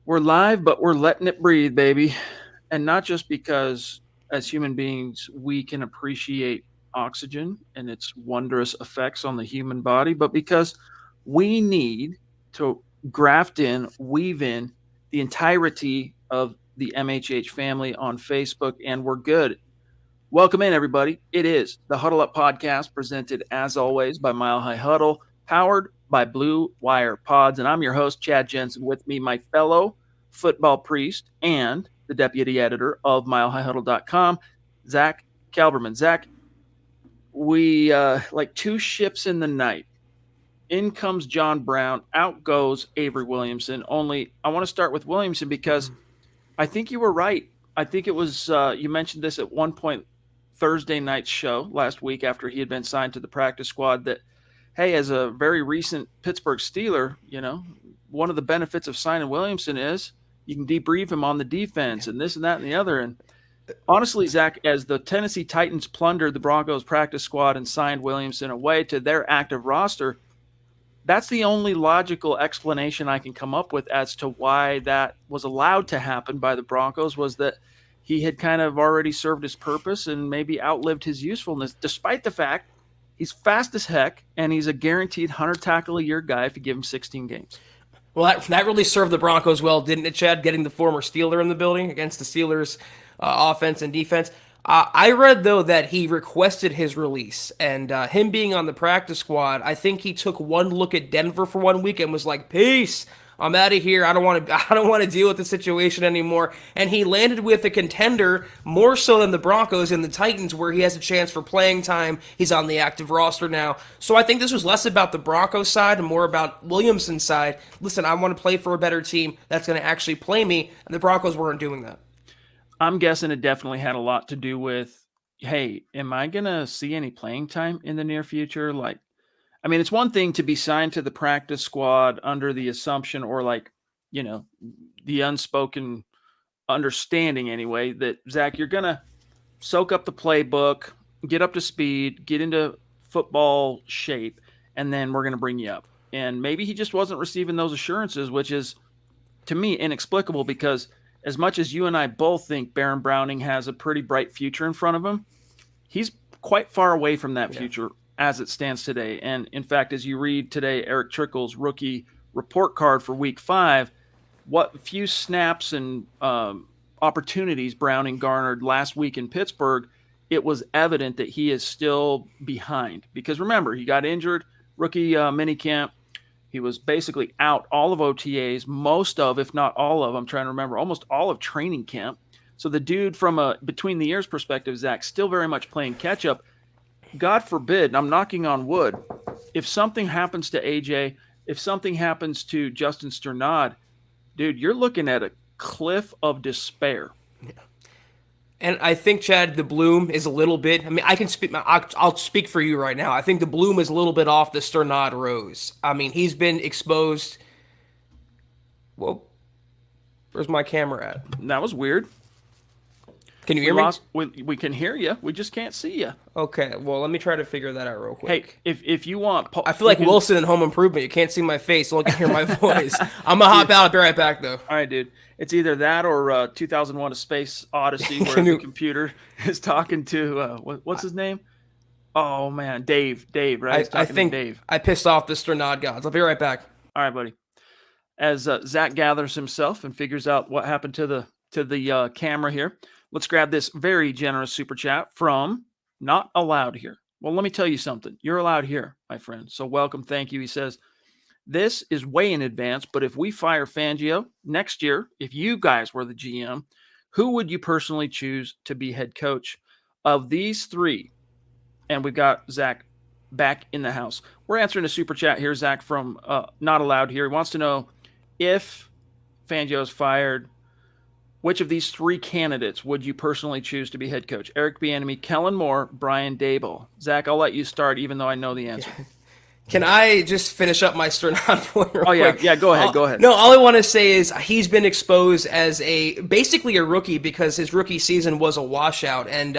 We're live, but we're letting it breathe, baby. And not just because, as human beings, we can appreciate oxygen and its wondrous effects on the human body, but because we need to graft in, weave in the entirety of the MHH family on Facebook, and we're good. Welcome in, everybody. It is the Huddle Up Podcast, presented as always by Mile High Huddle, powered by Blue Wire Pods. And I'm your host, Chad Jensen. With me, my fellow football priest and the deputy editor of milehighhuddle.com, Zack Kelberman. Zack, we like two ships in the night. In comes John Brown, out goes Avery Williamson. Only I want to start with Williamson because I think you were right. I think it was you mentioned this at one point Thursday night's show last week after he had been signed to the practice squad that, hey, as a very recent Pittsburgh Steeler, one of the benefits of signing Williamson is you can debrief him on the defense and this and that and the other. And honestly, Zack, as the Tennessee Titans plundered the Broncos practice squad and signed Williamson away to their active roster, that's the only logical explanation I can come up with as to why that was allowed to happen by the Broncos, was that he had kind of already served his purpose and maybe outlived his usefulness, despite the fact he's fast as heck and he's a guaranteed 100 tackle a year guy if you give him 16 games. Well, that really served the Broncos well, didn't it, Chad? Getting the former Steeler in the building against the Steelers' offense and defense. I read, though, that he requested his release, and him being on the practice squad, I think he took one look at Denver for 1 week and was like, peace, I'm out of here. I don't want to deal with the situation anymore. And he landed with a contender more so than the Broncos and the Titans, where he has a chance for playing time. He's on the active roster now. So I think this was less about the Broncos side and more about Williamson's side. Listen, I want to play for a better team that's going to actually play me, and the Broncos weren't doing that. I'm guessing it definitely had a lot to do with, hey, am I going to see any playing time in the near future? It's one thing to be signed to the practice squad under the assumption or the unspoken understanding anyway that, Zack, you're going to soak up the playbook, get up to speed, get into football shape, and then we're going to bring you up. And maybe he just wasn't receiving those assurances, which is, to me, inexplicable because as much as you and I both think Baron Browning has a pretty bright future in front of him, he's quite far away from that future as it stands today. And in fact, as you read today, Eric Trickle's rookie report card for week 5, what few snaps and opportunities Browning garnered last week in Pittsburgh, it was evident that he is still behind. Because remember, he got injured, rookie minicamp. He was basically out all of OTAs, most of, if not all of, I'm trying to remember, almost all of training camp. So the dude from a between the ears perspective, Zach, still very much playing catch up. God forbid, and I'm knocking on wood, if something happens to AJ, if something happens to Justin Sternad, dude, you're looking at a cliff of despair. Yeah. And I think, Chad, the bloom is a little bit, I can speak, I'll speak for you right now. I think the bloom is a little bit off the Sternad rose. He's been exposed. Whoa. Where's my camera at? That was weird. Can you hear me? We can hear you. We just can't see you. Okay, well, let me try to figure that out real quick. Hey, if you want... I feel like Wilson in Home Improvement. You can't see my face, so you can hear my voice. I'm going to hop out. I'll be right back, though. All right, dude. It's either that or 2001 A Space Odyssey, where the computer is talking to... what's his name? Oh, man. Dave, right? I think Dave. I pissed off the Sternad gods. I'll be right back. All right, buddy. As Zach gathers himself and figures out what happened to the camera here, let's grab this very generous super chat from Not Allowed Here. Well, let me tell you something. You're allowed here, my friend. So welcome. Thank you. He says, this is way in advance, but if we fire Fangio next year, if you guys were the GM, who would you personally choose to be head coach of these three? And we've got Zach back in the house. We're answering a super chat here, Zach, from Not Allowed Here. He wants to know if Fangio is fired, which of these three candidates would you personally choose to be head coach? Eric Bieniemy, Kellen Moore, Brian Daboll. Zach, I'll let you start, even though I know the answer. Can I just finish up my Sternad point real quick? Yeah, go ahead. No, all I want to say is he's been exposed as basically a rookie because his rookie season was a washout. And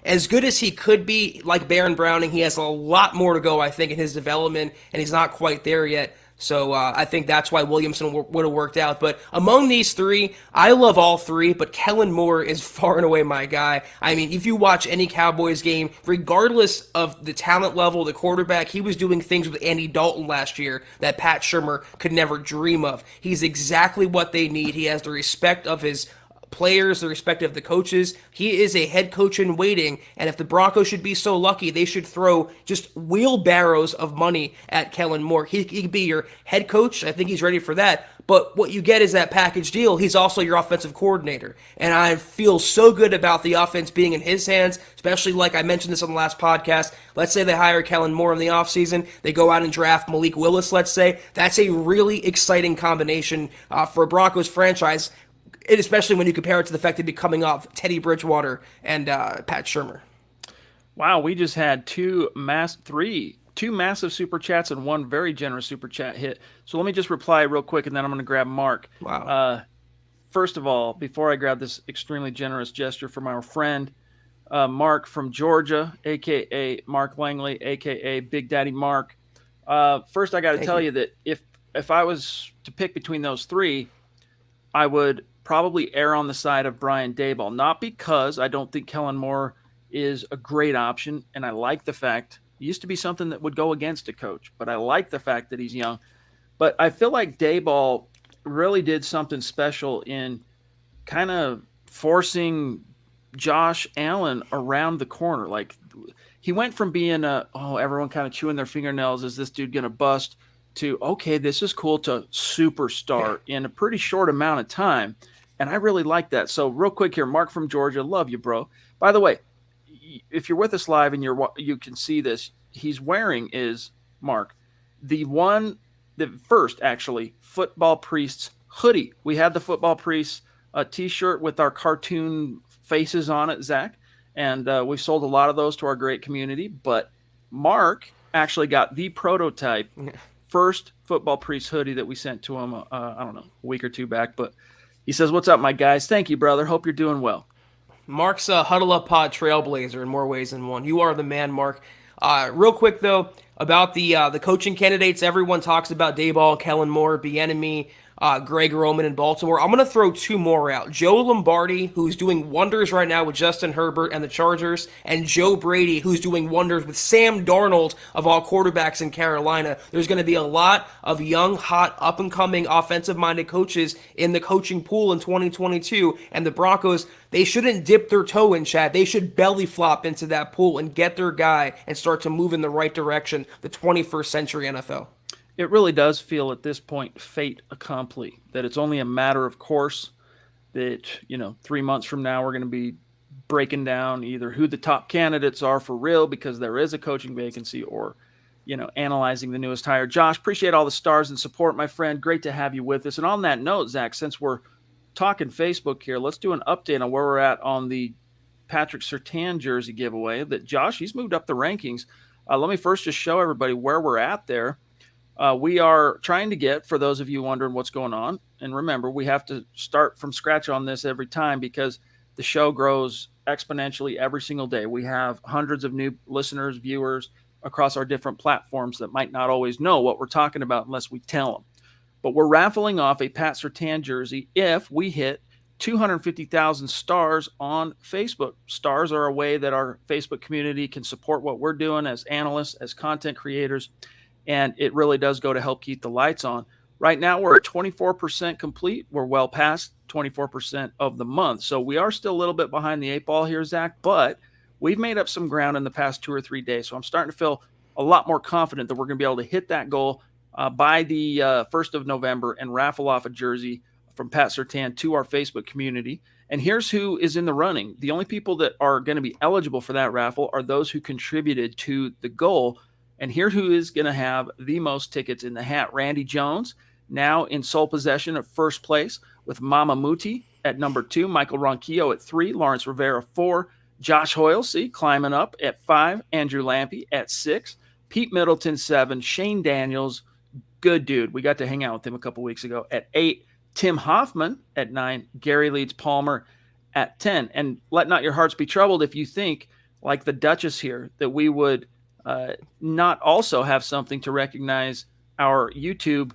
as good as he could be, like Baron Browning, he has a lot more to go, I think, in his development, and he's not quite there yet. So I think that's why Williamson would have worked out. But among these three, I love all three, but Kellen Moore is far and away my guy. I mean, if you watch any Cowboys game, regardless of the talent level, the quarterback, he was doing things with Andy Dalton last year that Pat Shurmur could never dream of. He's exactly what they need. He has the respect of his players, the respect of the coaches. He is a head coach in waiting, and if the Broncos should be so lucky, they should throw just wheelbarrows of money at Kellen Moore. He could be your head coach. I think he's ready for that. But what you get is that package deal. He's also your offensive coordinator. And I feel so good about the offense being in his hands, especially like I mentioned this on the last podcast. Let's say they hire Kellen Moore in the offseason. They go out and draft Malik Willis, let's say. That's a really exciting combination for a Broncos franchise, especially when you compare it to the fact they'd be coming off Teddy Bridgewater and Pat Shurmur. Wow, we just had two massive super chats and one very generous super chat hit. So let me just reply real quick, and then I'm going to grab Mark. Wow. First of all, before I grab this extremely generous gesture from our friend Mark from Georgia, aka Mark Langley, aka Big Daddy Mark. First, I got to tell you that if I was to pick between those three, I would probably err on the side of Brian Daboll. Not because I don't think Kellen Moore is a great option, and I like the fact it used to be something that would go against a coach, but I like the fact that he's young. But I feel like Daboll really did something special in kind of forcing Josh Allen around the corner. Like, he went from being everyone kind of chewing their fingernails, is this dude gonna bust, to okay, this is cool, to superstar in a pretty short amount of time. And I really like that. So real quick here, Mark from Georgia, love you, bro. By the way, if you're with us live and you can see this, he's wearing is Mark the first actually Football Priests hoodie. We had the Football Priests t-shirt with our cartoon faces on it, Zach, and we've sold a lot of those to our great community. But Mark actually got the prototype first Football Priest hoodie that we sent to him, I don't know, a week or two back. But he says, "What's up, my guys? Thank you, brother. Hope you're doing well." Mark's a Huddle Up Pod trailblazer in more ways than one. You are the man, Mark. Real quick, though, about the coaching candidates, everyone talks about Daboll, Kellen Moore, Bieniemy, Greg Roman in Baltimore. I'm going to throw two more out. Joe Lombardi, who's doing wonders right now with Justin Herbert and the Chargers, and Joe Brady, who's doing wonders with Sam Darnold, of all quarterbacks in Carolina. There's going to be a lot of young, hot, up-and-coming, offensive-minded coaches in the coaching pool in 2022, and the Broncos, they shouldn't dip their toe in, Chad. They should belly flop into that pool and get their guy and start to move in the right direction, the 21st century NFL. It really does feel at this point fait accompli, that it's only a matter of course that, 3 months from now we're going to be breaking down either who the top candidates are for real because there is a coaching vacancy, or, analyzing the newest hire. Josh, appreciate all the stars and support, my friend. Great to have you with us. And on that note, Zach, since we're talking Facebook here, let's do an update on where we're at on the Patrick Surtain jersey giveaway. That Josh, he's moved up the rankings. Let me first just show everybody where we're at there. We are trying to get, for those of you wondering what's going on, and remember, we have to start from scratch on this every time because the show grows exponentially every single day. We have hundreds of new listeners, viewers across our different platforms that might not always know what we're talking about unless we tell them. But we're raffling off a Pat Surtain jersey if we hit 250,000 stars on Facebook. Stars are a way that our Facebook community can support what we're doing as analysts, as content creators, and it really does go to help keep the lights on. Right now, we're at 24% complete. We're well past 24% of the month. So we are still a little bit behind the eight ball here, Zach, but we've made up some ground in the past 2 or 3 days. So I'm starting to feel a lot more confident that we're going to be able to hit that goal by the 1st of November and raffle off a jersey from Pat Surtain to our Facebook community. And here's who is in the running. The only people that are going to be eligible for that raffle are those who contributed to the goal. And here's who is going to have the most tickets in the hat. Randy Jones, now in sole possession of first place with Mama Muti at number 2, Michael Ronquillo at 3, Lawrence Rivera 4, Josh Hoyle, climbing up at 5, Andrew Lampy at 6, Pete Middleton 7, Shane Daniels, good dude. We got to hang out with him a couple weeks ago at 8, Tim Hoffman at 9, Gary Leeds Palmer at 10. And let not your hearts be troubled if you think, like the Duchess here, that we would not also have something to recognize our YouTube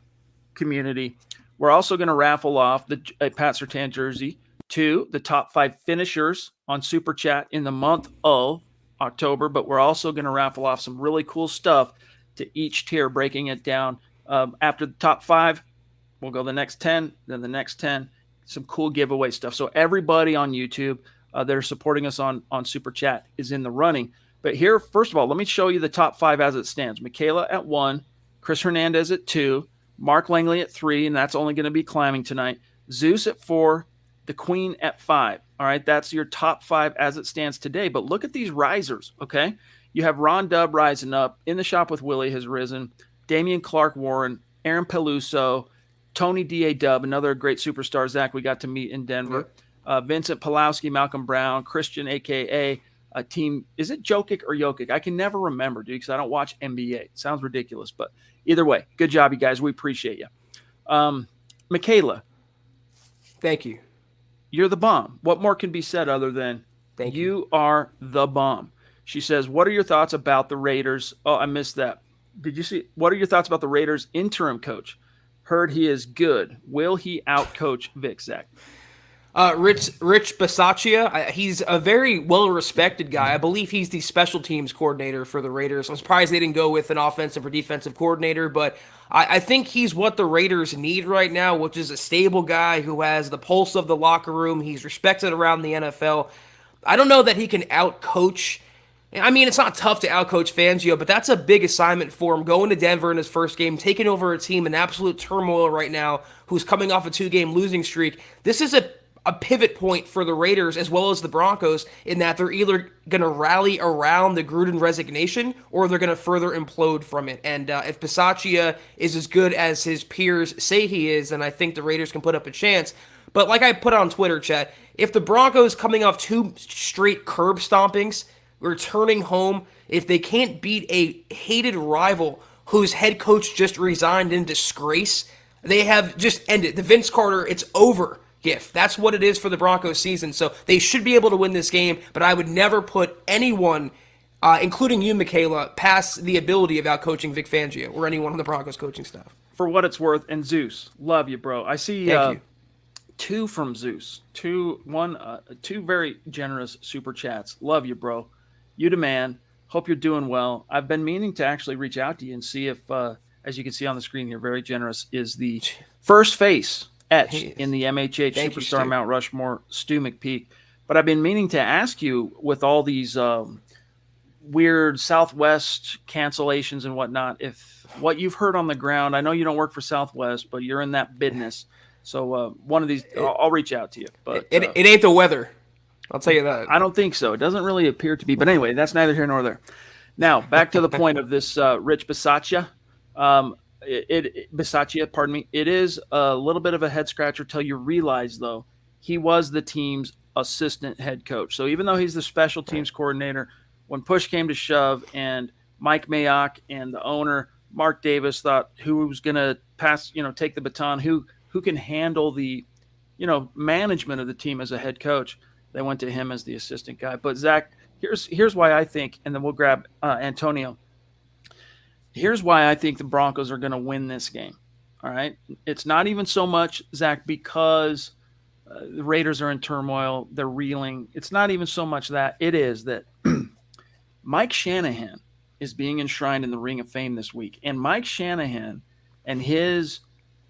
community, we're also going to raffle off the Pat Surtain jersey to the top 5 finishers on Super Chat in the month of October. But we're also going to raffle off some really cool stuff to each tier, breaking it down. After the top 5, we'll go the next 10, then the next 10. Some cool giveaway stuff. So everybody on YouTube that are supporting us on Super Chat is in the running. But here, first of all, let me show you the top 5 as it stands. Michaela at 1, Chris Hernandez at 2, Mark Langley at 3, and that's only going to be climbing tonight. Zeus at 4, the Queen at 5. All right, that's your top 5 as it stands today. But look at these risers, okay? You have Ron Dubb rising up. In the Shop with Willie has risen. Damian Clark Warren, Aaron Peluso, Tony D.A. another great superstar, Zach, we got to meet in Denver. Vincent Pulowski, Malcolm Brown, Christian, a.k.a. Team, is it Jokic or Jokic? I can never remember, dude, because I don't watch NBA. It sounds ridiculous, but either way, good job, you guys. We appreciate you. Michaela. Thank you. You're the bomb. What more can be said other than Thank you are the bomb? She says, what are your thoughts about the Raiders? Oh, I missed that. Did you see? What are your thoughts about the Raiders interim coach? Heard he is good. Will he outcoach Vic, Zach? Rich Bisaccia, he's a very well-respected guy. I believe he's the special teams coordinator for the Raiders. I'm surprised they didn't go with an offensive or defensive coordinator, but I think he's what the Raiders need right now, which is a stable guy who has the pulse of the locker room. He's respected around the NFL. I don't know that he can outcoach. I mean, it's not tough to outcoach Fangio, but that's a big assignment for him. Going to Denver in his first game, taking over a team in absolute turmoil right now, who's coming off a 2-game losing streak. This is a pivot point for the Raiders as well as the Broncos in that they're either going to rally around the Gruden resignation or they're going to further implode from it. And if Bisaccia is as good as his peers say he is, then I think the Raiders can put up a chance. But like I put on Twitter, chat, if the Broncos coming off 2 straight curb stompings, returning home, if they can't beat a hated rival whose head coach just resigned in disgrace, they have just ended. The Vince Carter, it's over gift. That's what it is for the Broncos season. So they should be able to win this game, but I would never put anyone, including you, Michaela, past the ability of outcoaching Vic Fangio or anyone on the Broncos coaching staff. For what it's worth, and Zeus, love you, bro. I see Thank you. 2 from Zeus. 2 very generous super chats. Love you, bro. You the man. Hope you're doing well. I've been meaning to actually reach out to you and see if, as you can see on the screen here, very generous, is the first face etched in the MHH Thank you, Superstar Stu. Mount Rushmore, Stu McPeak. But I've been meaning to ask you, with all these weird Southwest cancellations and whatnot, if what you've heard on the ground, I know you don't work for Southwest, but you're in that business. So one of these, I'll reach out to you. But it ain't the weather. I'll tell you that. I don't think so. It doesn't really appear to be. But anyway, that's neither here nor there. Now, back to the point of this Rich Bisaccia. Bisaccia, pardon me. It is a little bit of a head scratcher till you realize, though, he was the team's assistant head coach. So even though he's the special teams coordinator, when push came to shove and Mike Mayock and the owner, Mark Davis, thought who was going to take the baton, who can handle the, management of the team as a head coach, they went to him as the assistant guy. But Zach, here's why I think, and then we'll grab Antonio. Here's why I think the Broncos are going to win this game. All right. It's not even so much, Zach, because the Raiders are in turmoil. They're reeling. It's not even so much that. It is that Mike Shanahan is being enshrined in the Ring of Fame this week. And Mike Shanahan and his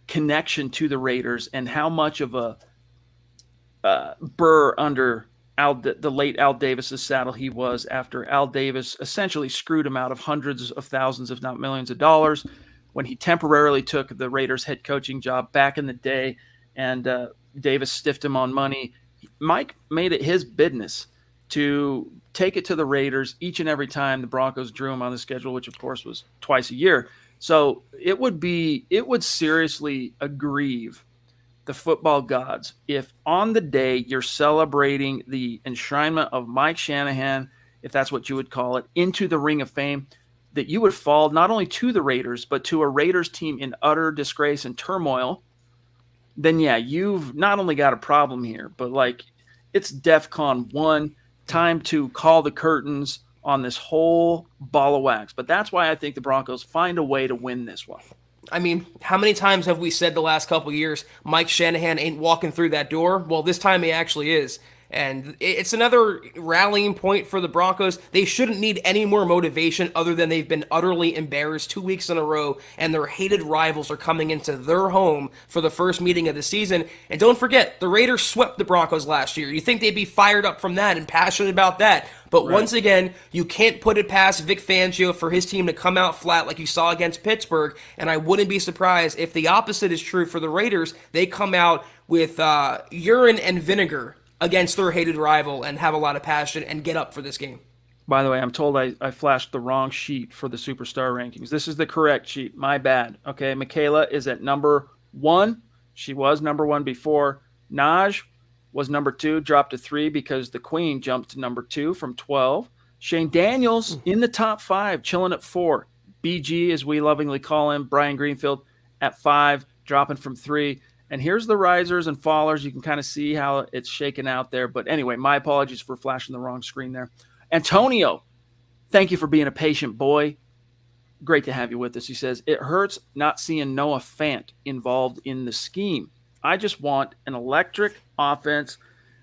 connection to the Raiders and how much of a burr under the late Al Davis's saddle he was after Al Davis essentially screwed him out of hundreds of thousands, if not millions of dollars, when he temporarily took the Raiders head coaching job back in the day, and Davis stiffed him on money. Mike made it his business to take it to the Raiders each and every time the Broncos drew him on the schedule, which of course was twice a year. So it would seriously aggrieve the football gods if on the day you're celebrating the enshrinement of Mike Shanahan, if that's what you would call it, into the Ring of Fame, that you would fall not only to the Raiders, but to a Raiders team in utter disgrace and turmoil. Then yeah, you've not only got a problem here, but like it's DEFCON 1, time to call the curtains on this whole ball of wax. But that's why I think the Broncos find a way to win this one. I mean, how many times have we said the last couple years Mike Shanahan ain't walking through that door? Well, this time he actually is. And it's another rallying point for the Broncos. They shouldn't need any more motivation other than they've been utterly embarrassed 2 weeks in a row, and their hated rivals are coming into their home for the first meeting of the season. And don't forget, the Raiders swept the Broncos last year. You think they'd be fired up from that and passionate about that. But Right. once again, you can't put it past Vic Fangio for his team to come out flat like you saw against Pittsburgh. And I wouldn't be surprised if the opposite is true for the Raiders. They come out with urine and vinegar against their hated rival and have a lot of passion and get up for this game. By the way, I'm told I flashed the wrong sheet for the superstar rankings. This is the correct sheet. My bad. Okay, Michaela is at number 1. She was number 1 before. Naj was number 2, dropped to 3 because the Queen jumped to number 2 from 12. Shane Daniels in the top 5, chilling at 4. BG, as we lovingly call him, Brian Greenfield at 5, dropping from 3. And here's the risers and fallers. You can kind of see how it's shaken out there. But anyway, my apologies for flashing the wrong screen there. Antonio, thank you for being a patient boy. Great to have you with us. He says, it hurts not seeing Noah Fant involved in the scheme. I just want an electric offense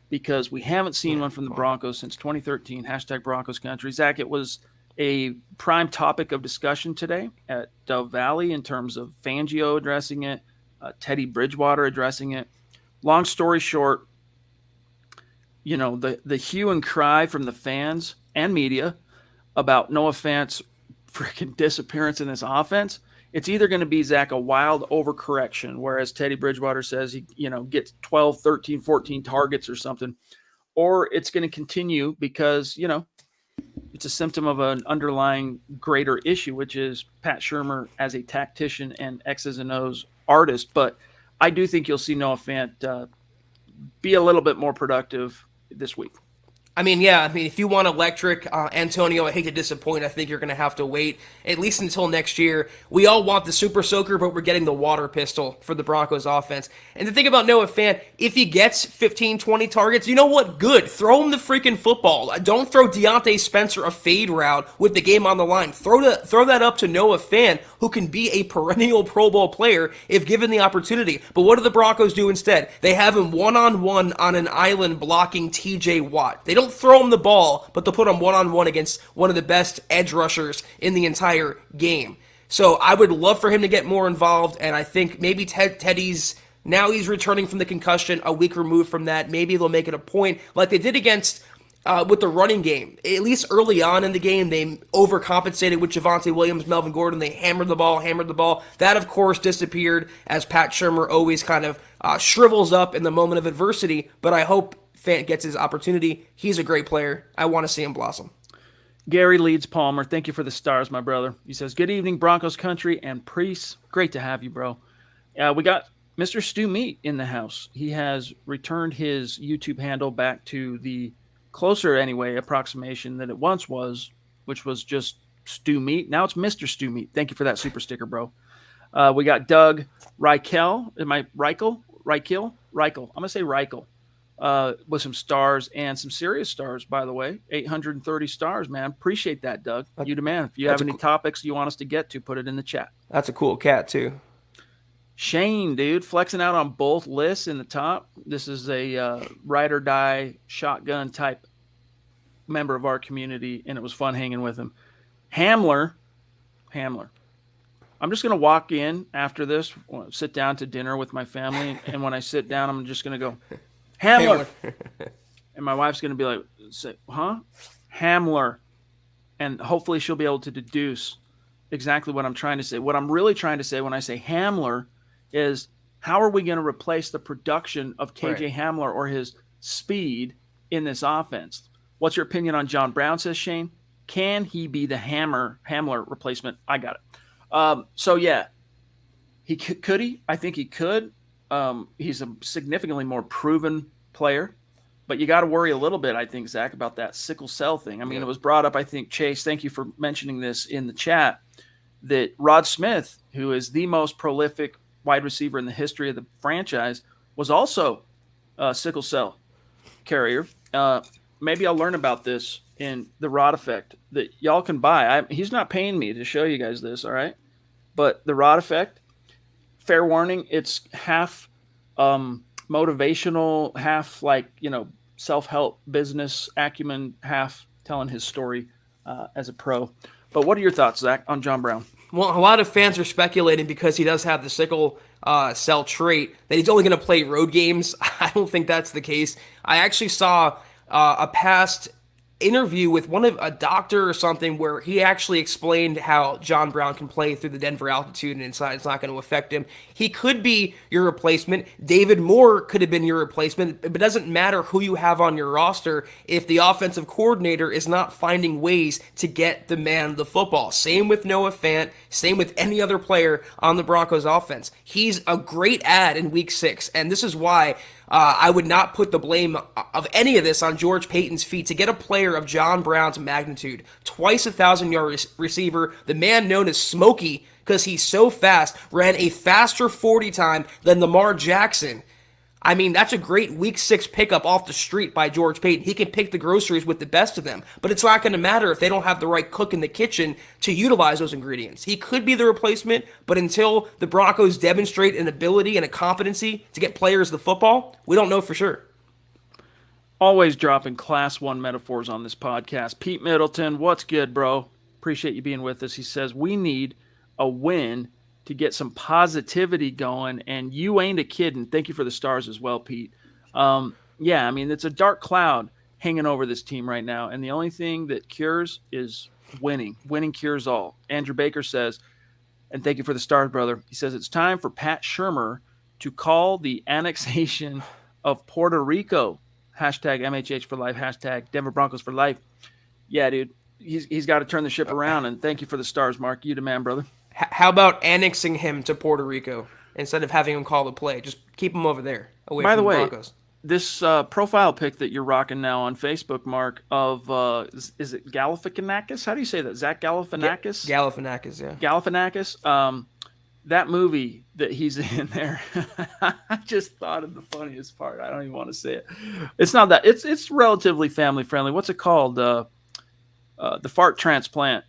because we haven't seen one from the Broncos since 2013. Hashtag Broncos country. Zach, it was a prime topic of discussion today at Dove Valley in terms of Fangio addressing it, Teddy Bridgewater addressing it. Long story short, the hue and cry from the fans and media about Noah Fant's freaking disappearance in this offense, it's either going to be, Zach, a wild overcorrection, whereas Teddy Bridgewater says he, gets 12, 13, 14 targets or something, or it's going to continue because, it's a symptom of an underlying greater issue, which is Pat Shurmur as a tactician and X's and O's artist. But I do think you'll see Noah Fant be a little bit more productive this week. If you want electric, Antonio, I hate to disappoint. I think you're going to have to wait at least until next year. We all want the Super Soaker, but we're getting the water pistol for the Broncos offense. And the thing about Noah Fant, if he gets 15, 20 targets, you know what? Good. Throw him the freaking football. Don't throw Deontay Spencer a fade route with the game on the line. Throw that up to Noah Fant, who can be a perennial Pro Bowl player if given the opportunity. But what do the Broncos do instead? They have him one-on-one on an island blocking TJ Watt. They don't throw him the ball, but they'll put him one-on-one against one of the best edge rushers in the entire game. So I would love for him to get more involved, and I think maybe Teddy's, now he's returning from the concussion, a week removed from that. Maybe they'll make it a point, like they did against with the running game. At least early on in the game, they overcompensated with Javonte Williams, Melvin Gordon. They hammered the ball. That, of course, disappeared as Pat Shurmur always kind of shrivels up in the moment of adversity, but I hope Fant gets his opportunity. He's a great player. I want to see him blossom. Gary Leeds Palmer, thank you for the stars, my brother. He says, good evening, Broncos country and priests. Great to have you, bro. We got Mr. Stu Meat in the house. He has returned his YouTube handle back to the closer, anyway, approximation that it once was, which was just Stu Meat. Now it's Mr. Stu Meat. Thank you for that super sticker, bro. We got Doug Reichel. Am I Reichel? Reichel? Reichel. I'm going to say Reichel. With some stars and some serious stars, by the way. 830 stars, man. Appreciate that, Doug. You the man. If you have any topics you want us to get to, put it in the chat. That's a cool cat, too. Shane, dude, flexing out on both lists in the top. This is a ride or die shotgun type member of our community, and it was fun hanging with him. Hamler. I'm just going to walk in after this, sit down to dinner with my family, and when I sit down, I'm just going to go, Hamler. And my wife's going to be like, huh? Hamler. And hopefully she'll be able to deduce exactly what I'm trying to say. What I'm really trying to say when I say Hamler is, how are we going to replace the production of KJ Hamler or his speed in this offense? What's your opinion on John Brown, says Shane? Can he be the Hamler replacement? I got it. So, yeah. Could he? I think he could. He's a significantly more proven player, but you got to worry a little bit, I think, Zach, about that sickle cell thing. I mean, It was brought up, I think, Chase, thank you for mentioning this in the chat, that Rod Smith, who is the most prolific wide receiver in the history of the franchise, was also a sickle cell carrier. Maybe I'll learn about this in the Rod Effect that y'all can buy. He's not paying me to show you guys this, all right? But the Rod Effect, fair warning, it's half motivational, half self-help business acumen, half telling his story as a pro. But what are your thoughts, Zach, on John Brown? Well, a lot of fans are speculating because he does have the sickle cell trait that he's only going to play road games. I don't think that's the case. I actually saw a past interview with a doctor or something where he actually explained how John Brown can play through the Denver altitude and it's not going to affect him. He could be your replacement. David Moore could have been your replacement. It doesn't matter who you have on your roster if the offensive coordinator is not finding ways to get the man the football. Same with Noah Fant. Same with any other player on the Broncos offense. He's a great add in week 6, and this is why I would not put the blame of any of this on George Paton's feet. To get a player of John Brown's magnitude, twice 1,000-yard receiver, the man known as Smokey because he's so fast, ran a faster 40 time than Lamar Jackson. I mean, that's a great week 6 pickup off the street by George Paton. He can pick the groceries with the best of them, but it's not going to matter if they don't have the right cook in the kitchen to utilize those ingredients. He could be the replacement, but until the Broncos demonstrate an ability and a competency to get players the football, we don't know for sure. Always dropping class 1 metaphors on this podcast. Pete Middleton, what's good, bro? Appreciate you being with us. He says, we need a win to get some positivity going, and you ain't a kidding. Thank you for the stars as well, Pete. Yeah, I mean, it's a dark cloud hanging over this team right now, and the only thing that cures is winning. Winning cures all. Andrew Baker says, and thank you for the stars, brother. He says, it's time for Pat Shurmur to call the annexation of Puerto Rico. Hashtag MHH for life. Hashtag Denver Broncos for life. Yeah, dude. He's got to turn the ship around, and thank you for the stars, Mark. You the man, brother. How about annexing him to Puerto Rico instead of having him call the play? Just keep him over there, away from the Broncos. This profile pic that you're rocking now on Facebook, Mark, of is it Galifianakis? How do you say that? Zach Galifianakis? Galifianakis, yeah. Galifianakis. That movie that he's in there, I just thought of the funniest part. I don't even want to say it. It's not that. It's relatively family friendly. What's it called? The fart transplant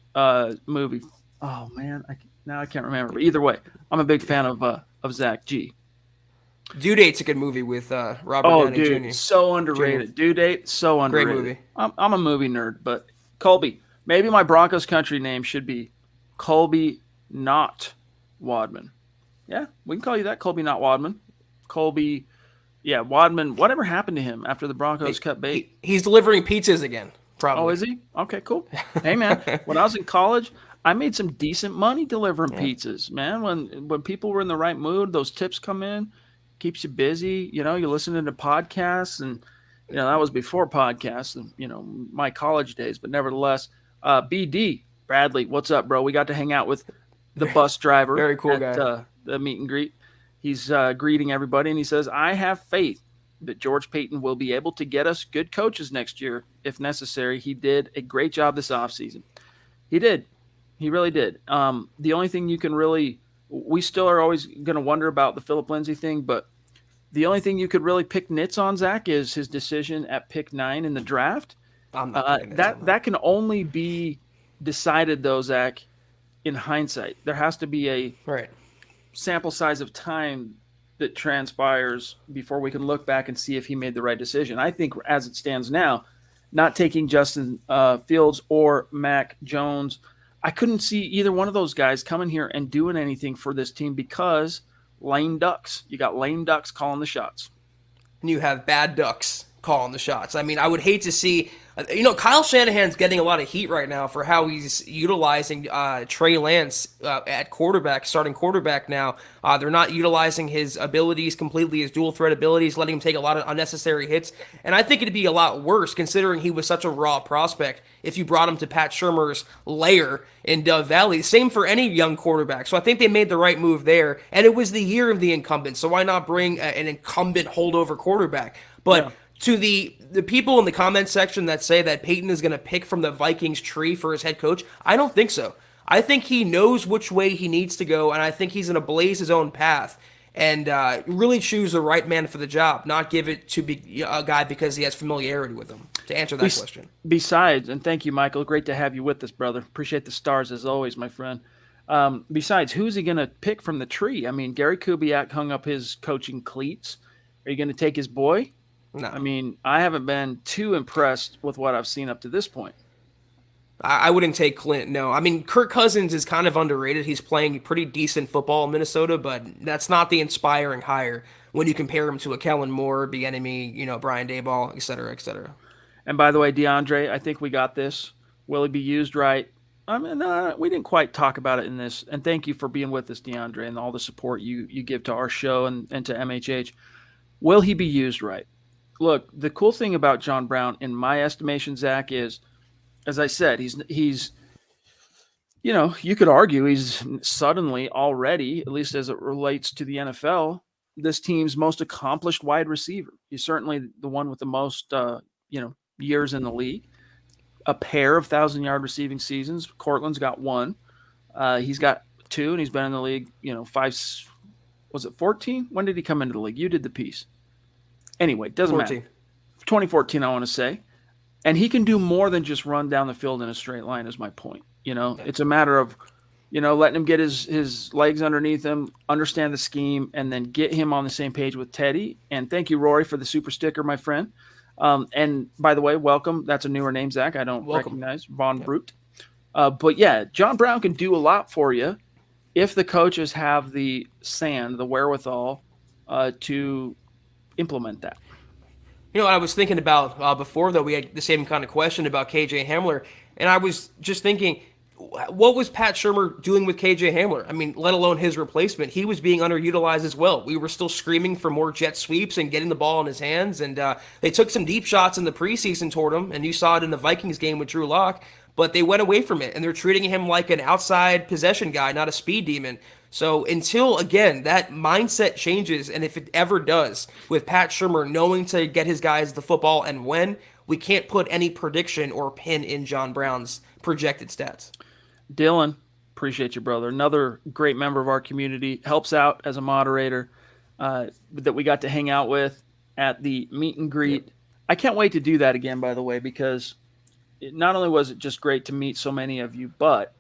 movie. Oh man, I can't remember. But either way, I'm a big fan of Zach G. Due Date's a good movie with Robert Downey Jr. Dude, so underrated. Due Date, so underrated. Great movie. I'm a movie nerd, but Colby, maybe my Broncos country name should be Colby Not Wadman. Yeah, we can call you that, Colby Not Wadman. Colby, yeah, Wadman. Whatever happened to him after the Broncos cut bait? He's delivering pizzas again, probably. Oh, is he? Okay, cool. Hey, man, when I was in college, I made some decent money delivering pizzas, man. When people were in the right mood, those tips come in, keeps you busy. You know, you're listening to podcasts, and you know that was before podcasts, and you know my college days. But nevertheless, BD Bradley, what's up, bro? We got to hang out with the bus driver. Very cool at, guy. The meet and greet. He's greeting everybody, and he says, "I have faith that George Paton will be able to get us good coaches next year if necessary. He did a great job this offseason." He did. He really did. The only thing you can really – we still are always going to wonder about the Philip Lindsay thing, but the only thing you could really pick nits on, Zach, is his decision at pick 9 in the draft. I'm not that can only be decided, though, Zach, in hindsight. There has to be a sample size of time that transpires before we can look back and see if he made the right decision. I think as it stands now, not taking Justin Fields or Mac Jones – I couldn't see either one of those guys coming here and doing anything for this team because lame ducks. You got lame ducks calling the shots. And you have bad ducks calling the shots. I mean, I would hate to see Kyle Shanahan's getting a lot of heat right now for how he's utilizing Trey Lance at quarterback, starting quarterback now. They're not utilizing his abilities completely, his dual threat abilities, letting him take a lot of unnecessary hits. And I think it'd be a lot worse considering he was such a raw prospect if you brought him to Pat Shurmur's lair in Dove Valley. Same for any young quarterback. So I think they made the right move there. And it was the year of the incumbent. So why not bring an incumbent holdover quarterback? But to the people in the comment section that say that Peyton is going to pick from the Vikings tree for his head coach, I don't think so. I think he knows which way he needs to go, and I think he's going to blaze his own path and really choose the right man for the job, not give it to a guy because he has familiarity with him, to answer that question. Besides, and thank you, Michael, great to have you with us, brother. Appreciate the stars as always, my friend. Besides, who's he going to pick from the tree? I mean, Gary Kubiak hung up his coaching cleats. Are you going to take his boy? I No. mean, I haven't been too impressed with what I've seen up to this point. I wouldn't take Clint. No, I mean Kirk Cousins is kind of underrated. He's playing pretty decent football in Minnesota, but that's not the inspiring hire when you compare him to a Kellen Moore, Bieniemy, Brian Daboll, et cetera, et cetera. And by the way, DeAndre, I think we got this. Will he be used right? I mean, we didn't quite talk about it in this. And thank you for being with us, DeAndre, and all the support you give to our show and to MHH. Will he be used right? Look, the cool thing about John Brown, in my estimation, Zach, is, as I said, he's you could argue he's suddenly already, at least as it relates to the NFL, this team's most accomplished wide receiver. He's certainly the one with the most, years in the league. A pair of 1,000-yard receiving seasons. Cortland's got one. He's got two, and he's been in the league, five. Was it 14? When did he come into the league? You did the piece. Anyway, doesn't 14. matter. 2014, I want to say. And he can do more than just run down the field in a straight line, is my point. It's a matter of, letting him get his legs underneath him, understand the scheme, and then get him on the same page with Teddy. And thank you, Rory, for the super sticker, my friend. And by the way, welcome. That's a newer name, Zach. I don't recognize Von Brute. But yeah, John Brown can do a lot for you if the coaches have the wherewithal to implement that. I was thinking about before, though, we had the same kind of question about KJ Hamler, and I was just thinking, what was Pat Shurmur doing with KJ Hamler? I mean, let alone his replacement. He was being underutilized as well. We were still screaming for more jet sweeps and getting the ball in his hands, and they took some deep shots in the preseason toward him, and you saw it in the Vikings game with Drew Lock, but they went away from it, and they're treating him like an outside possession guy, not a speed demon. So until, again, that mindset changes, and if it ever does, with Pat Shurmur knowing to get his guys the football and when, we can't put any prediction or pin in John Brown's projected stats. Dylan, appreciate you, brother. Another great member of our community, helps out as a moderator that we got to hang out with at the meet and greet. Yep. I can't wait to do that again, by the way, because not only was it just great to meet so many of you, but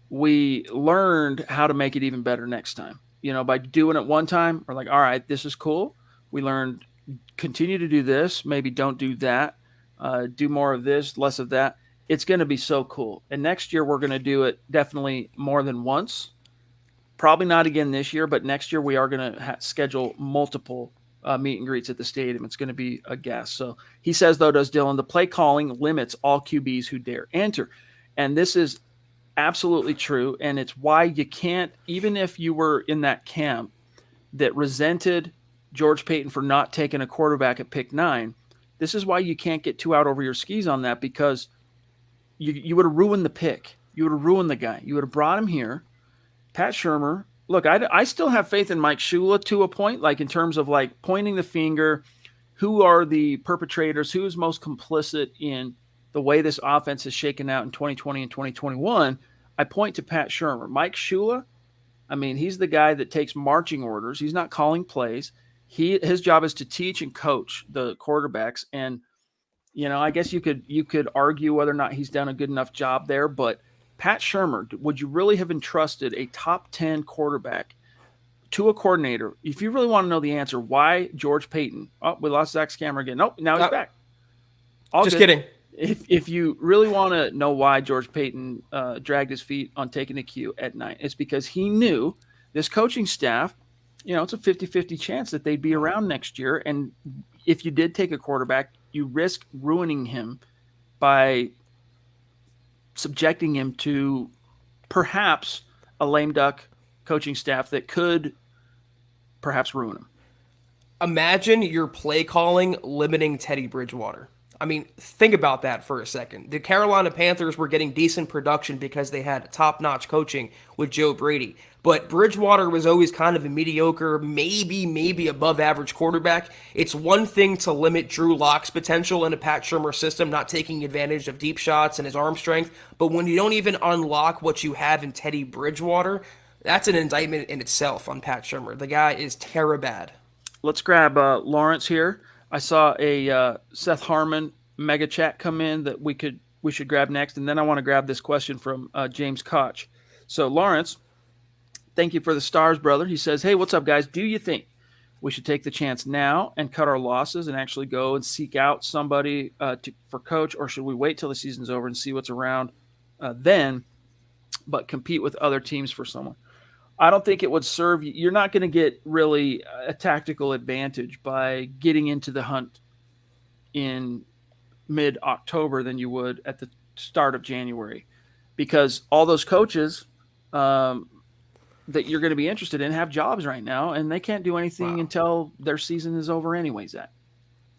we learned how to make it even better next time. By doing it one time, we're like, all right, this is cool. We learned, continue to do this, maybe don't do that, do more of this, less of that. It's going to be so cool. And next year, we're going to do it definitely more than once. Probably not again this year, but next year we are going to schedule multiple meet and greets at the stadium. It's going to be a gas. So he says, though, does Dylan, the play calling limits all QBs who dare enter. And this is absolutely true. And it's why you can't, even if you were in that camp that resented George Paton for not taking a quarterback at pick 9, this is why you can't get too out over your skis on that, because you would have ruined the pick. You would have ruined the guy. You would have brought him here. Pat Shurmur, look, I still have faith in Mike Shula to a point, like in terms of like pointing the finger, who are the perpetrators, who is most complicit in the way this offense is shaken out in 2020 and 2021. I point to Pat Shurmur. Mike Shula, I mean, he's the guy that takes marching orders. He's not calling plays. His job is to teach and coach the quarterbacks. And I guess you could argue whether or not he's done a good enough job there, but Pat Shurmur, would you really have entrusted a top 10 quarterback to a coordinator? If you really want to know the answer, why George Paton? Oh, we lost Zach's camera again. Nope, now he's back. Just kidding. If you really want to know why George Paton dragged his feet on taking the cue at 9, it's because he knew this coaching staff, it's a 50-50 chance that they'd be around next year. And if you did take a quarterback, you risk ruining him by subjecting him to perhaps a lame duck coaching staff that could perhaps ruin him. Imagine your play calling limiting Teddy Bridgewater. I mean, think about that for a second. The Carolina Panthers were getting decent production because they had top-notch coaching with Joe Brady. But Bridgewater was always kind of a mediocre, maybe above-average quarterback. It's one thing to limit Drew Lock's potential in a Pat Shurmur system, not taking advantage of deep shots and his arm strength. But when you don't even unlock what you have in Teddy Bridgewater, that's an indictment in itself on Pat Shurmur. The guy is terabad. Let's grab Lawrence here. I saw a Seth Harmon mega chat come in that we should grab next, and then I want to grab this question from James Koch. So Lawrence, thank you for the stars, brother. He says, "Hey, what's up, guys? Do you think we should take the chance now and cut our losses and actually go and seek out somebody for coach, or should we wait till the season's over and see what's around then, but compete with other teams for someone?" I don't think it would serve you. You're not going to get really a tactical advantage by getting into the hunt in mid October than you would at the start of January, because all those coaches um, that you're going to be interested in have jobs right now, and they can't do anything Wow. until their season is over, anyways. That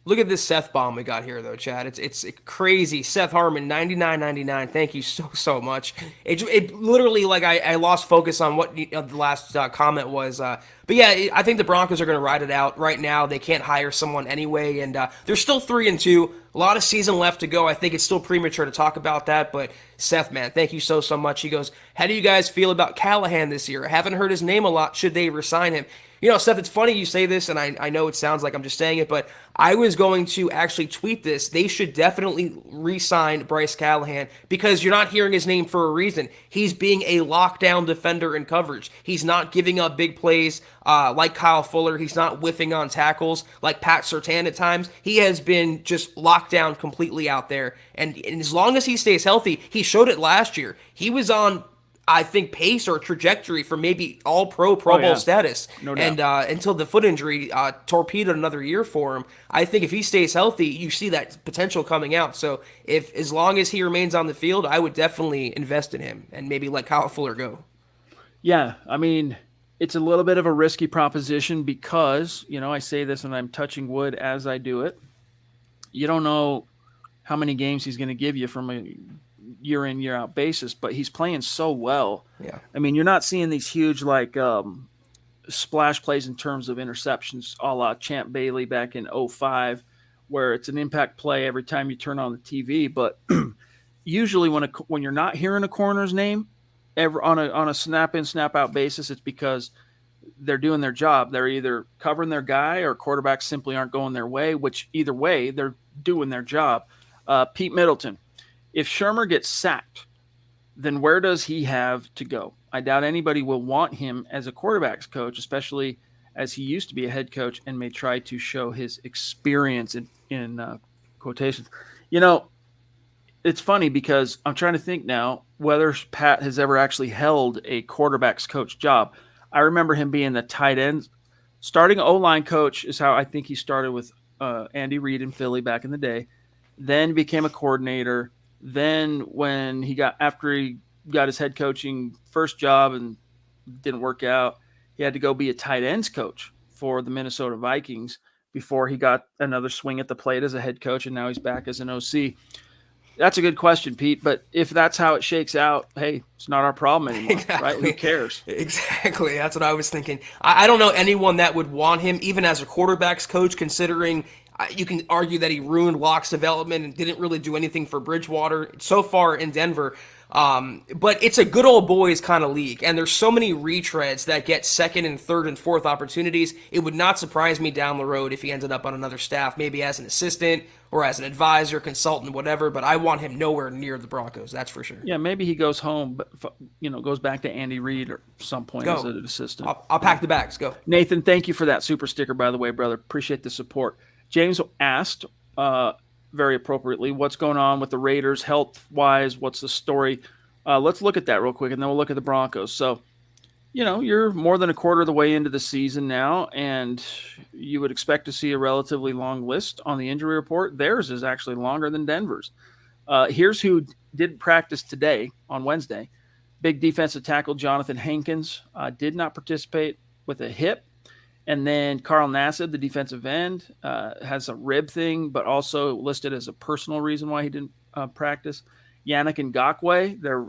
Look at this Seth bomb we got here, though, Chad. It's crazy. Seth Harmon, 99.99. Thank you so much. It literally, like, I lost focus on what the last comment was. But yeah, I think the Broncos are going to ride it out right now. They can't hire someone anyway, and they're still 3-2. A lot of season left to go. I think it's still premature to talk about that. But Seth, man, thank you so much. He goes, "How do you guys feel about Callahan this year? I haven't heard his name a lot. Should they resign him?" You know, Seth, it's funny you say this, and I know it sounds like I'm just saying it, but I was going to actually tweet this. They should definitely re-sign Bryce Callahan because you're not hearing his name for a reason. He's being a lockdown defender in coverage. He's not giving up big plays like Kyle Fuller. He's not whiffing on tackles like Pat Surtain at times. He has been just locked down completely out there. And as long as he stays healthy, he showed it last year. He was on, I think, pace or trajectory for maybe all Pro oh Bowl yeah, status. no And doubt. until the foot injury torpedoed another year for him, I think if he stays healthy, you see that potential coming out. So if as long as he remains on the field, I would definitely invest in him and maybe let Kyle Fuller go. Yeah, I mean, it's a little bit of a risky proposition because I say this and I'm touching wood as I do it. You don't know how many games he's going to give you from a year in year out basis, but he's playing so well. Yeah. I mean, you're not seeing these huge like splash plays in terms of interceptions, a la Champ Bailey back in '05, where it's an impact play every time you turn on the TV. But usually, when you're not hearing a corner's name ever on a snap in snap out basis, it's because they're doing their job. They're either covering their guy or quarterbacks simply aren't going their way. Which either way, they're doing their job. Pete Middleton, if Shermer gets sacked, then where does he have to go? I doubt anybody will want him as a quarterbacks coach, especially as he used to be a head coach and may try to show his experience in quotations. You know, it's funny because I'm trying to think now whether Pat has ever actually held a quarterbacks coach job. I remember him being the tight end. Starting O line coach is how I think he started with Andy Reid in Philly back in the day. Then became a coordinator. Then when after he got his head coaching first job and didn't work out, he had to go be a tight ends coach for the Minnesota Vikings before he got another swing at the plate as a head coach, and now he's back as an OC. That's a good question, Pete. But if that's how it shakes out, hey, it's not our problem anymore, right? Who Exactly. cares? Exactly. That's what I was thinking. I don't know anyone that would want him, even as a quarterbacks coach, considering you can argue that he ruined Locke's development and didn't really do anything for Bridgewater so far in Denver. But it's a good old boys kind of league, and there's so many retreads that get second and third and fourth opportunities. It would not surprise me down the road if he ended up on another staff, maybe as an assistant or as an advisor, consultant, whatever. But I want him nowhere near the Broncos. That's for sure. Yeah, maybe he goes home, but goes back to Andy Reid or some point as Go. an assistant. I'll pack the bags. Go. Nathan, thank you for that super sticker, by the way, brother. Appreciate the support. James asked, very appropriately, what's going on with the Raiders health wise? What's the story? Let's look at that real quick, and then we'll look at the Broncos. So, you're more than a quarter of the way into the season now, and you would expect to see a relatively long list on the injury report. Theirs is actually longer than Denver's. Here's who did practice today on Wednesday. Big defensive tackle Jonathan Hankins did not participate with a hip. And then Carl Nassib, the defensive end, has a rib thing, but also listed as a personal reason why he didn't practice. Yannick Ngakoue, their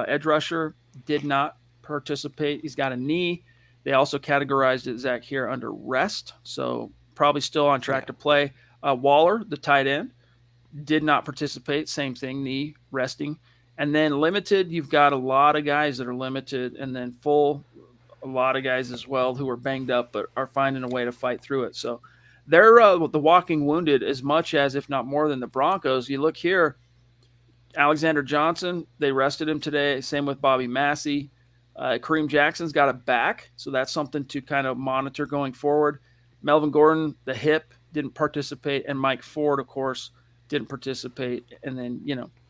edge rusher, did not participate. He's got a knee. They also categorized it, Zach, here under rest, so probably still on track to play. Waller, the tight end, did not participate. Same thing, knee, resting. And then limited, you've got a lot of guys that are limited, and then full, a lot of guys as well who are banged up but are finding a way to fight through it. So they're the walking wounded as much as, if not more than, the Broncos. You look here, Alexander Johnson, they rested him today. Same with Bobby Massey. Kareem Jackson's got a back, so that's something to kind of monitor going forward. Melvin Gordon, the hip, didn't participate, and Mike Ford, of course, didn't participate. And then,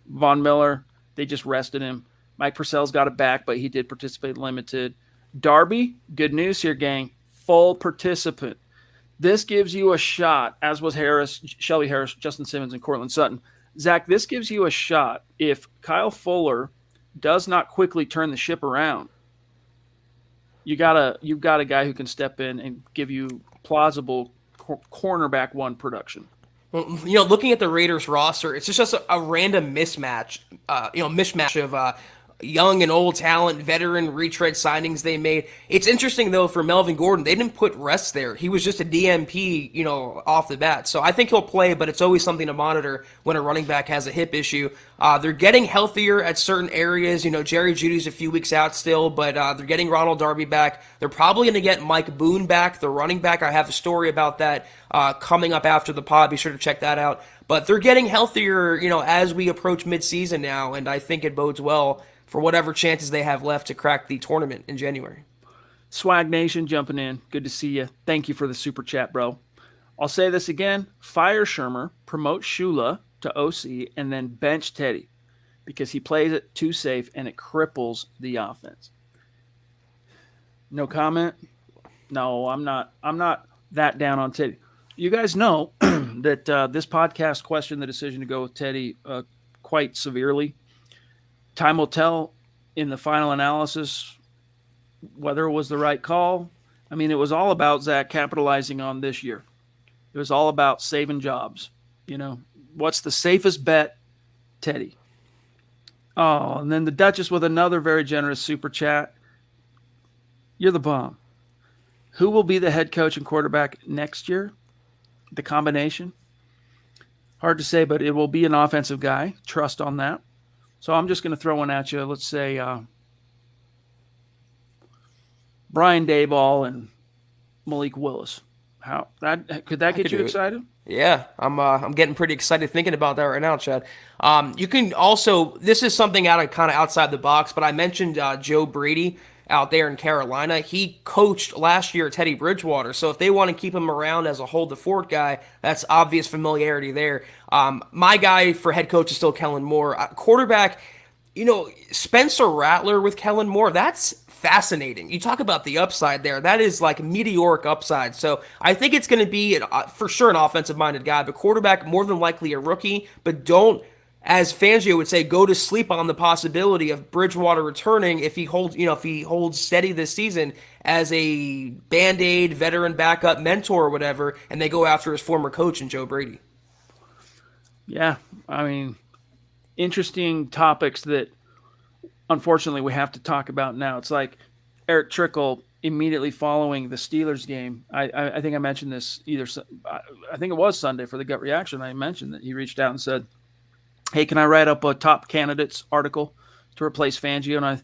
Von Miller, they just rested him. Mike Purcell's got a back, but he did participate limited. Darby, good news here, gang. Full participant. This gives you a shot, as was Harris, Shelby Harris, Justin Simmons, and Cortland Sutton. Zach, this gives you a shot if Kyle Fuller does not quickly turn the ship around. You've got a guy who can step in and give you plausible cornerback one production. Well, looking at the Raiders roster, it's just a random mishmash of young and old talent, veteran retread signings they made. It's interesting though for Melvin Gordon, they didn't put rest there. He was just a DMP, off the bat. So I think he'll play, but it's always something to monitor when a running back has a hip issue. They're getting healthier at certain areas. Jerry Jeudy's a few weeks out still, but they're getting Ronald Darby back. They're probably going to get Mike Boone back, the running back. I have a story about that coming up after the pod. Be sure to check that out. But they're getting healthier, as we approach midseason now, and I think it bodes well for whatever chances they have left to crack the tournament in January. Swag Nation jumping in. Good to see you. Thank you for the super chat, bro. I'll say this again. Fire Shermer, promote Shula to OC, and then bench Teddy because he plays it too safe and it cripples the offense. No comment? No, I'm not that down on Teddy. You guys know that this podcast questioned the decision to go with Teddy quite severely. Time will tell in the final analysis whether it was the right call. I mean, it was all about Zach capitalizing on this year. It was all about saving jobs. What's the safest bet? Teddy. Oh, and then the Duchess with another very generous super chat. You're the bomb. Who will be the head coach and quarterback next year? The combination? Hard to say, but it will be an offensive guy. Trust on that. So I'm just going to throw one at you. Let's say Brian Daboll and Malik Willis. Could that get you excited? Yeah, I'm getting pretty excited thinking about that right now, Chad. You can also, this is something kind of outside the box, but I mentioned Joe Brady out there in Carolina. He coached last year at Teddy Bridgewater, so if they want to keep him around as a hold the fort guy, that's obvious familiarity there. My guy for head coach is still Kellen Moore. Quarterback, Spencer Rattler with Kellen Moore, that's fascinating. You talk about the upside there. That is like meteoric upside. So I think it's going to be for sure an offensive-minded guy, but quarterback more than likely a rookie, but don't, as Fangio would say, go to sleep on the possibility of Bridgewater returning if he holds steady this season as a Band-Aid veteran backup mentor or whatever, and they go after his former coach in Joe Brady. Yeah, I mean, interesting topics that unfortunately we have to talk about now. It's like Eric Trickle immediately following the Steelers game. I think I mentioned this I think it was Sunday for the gut reaction. I mentioned that he reached out and said, hey, can I write up a top candidates article to replace Fangio? And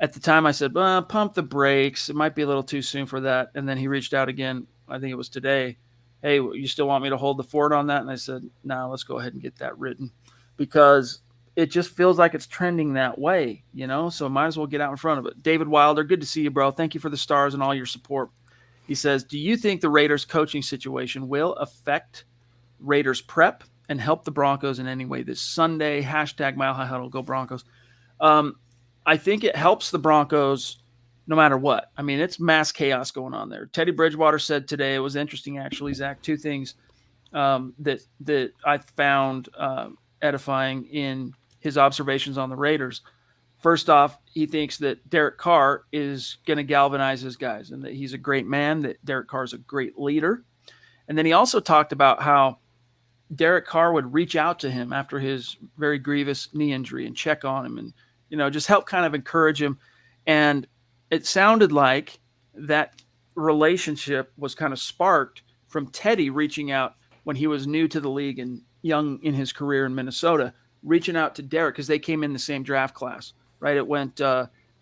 at the time I said, well, pump the brakes. It might be a little too soon for that. And then he reached out again. I think it was today. Hey, you still want me to hold the fort on that? And I said, no, let's go ahead and get that written because it just feels like it's trending that way, so might as well get out in front of it. David Wilder, good to see you, bro. Thank you for the stars and all your support. He says, do you think the Raiders coaching situation will affect Raiders prep and help the Broncos in any way this Sunday? Hashtag Mile High Huddle, go Broncos. I think it helps the Broncos no matter what. I mean, it's mass chaos going on there. Teddy Bridgewater said today, it was interesting actually, Zach, two things that I found edifying in his observations on the Raiders. First off, he thinks that Derek Carr is going to galvanize his guys and that he's a great man, that Derek Carr is a great leader. And then he also talked about how Derek Carr would reach out to him after his very grievous knee injury and check on him and, just help kind of encourage him. And it sounded like that relationship was kind of sparked from Teddy reaching out when he was new to the league and young in his career in Minnesota, reaching out to Derek because they came in the same draft class, right? It went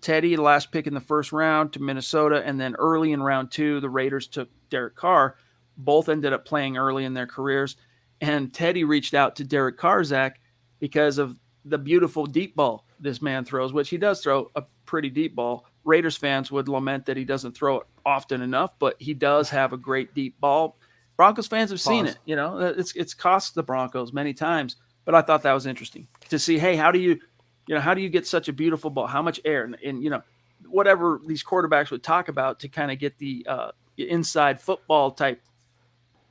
Teddy, the last pick in the first round, to Minnesota, and then early in round 2, the Raiders took Derek Carr. Both ended up playing early in their careers. And Teddy reached out to Derek Carr, Zach, because of the beautiful deep ball this man throws, which he does throw a pretty deep ball. Raiders fans would lament that he doesn't throw it often enough, but he does have a great deep ball. Broncos fans have seen Pause. it. It's cost the Broncos many times, but I thought that was interesting to see. Hey, how do you get such a beautiful ball? How much air and whatever these quarterbacks would talk about to kind of get the inside football type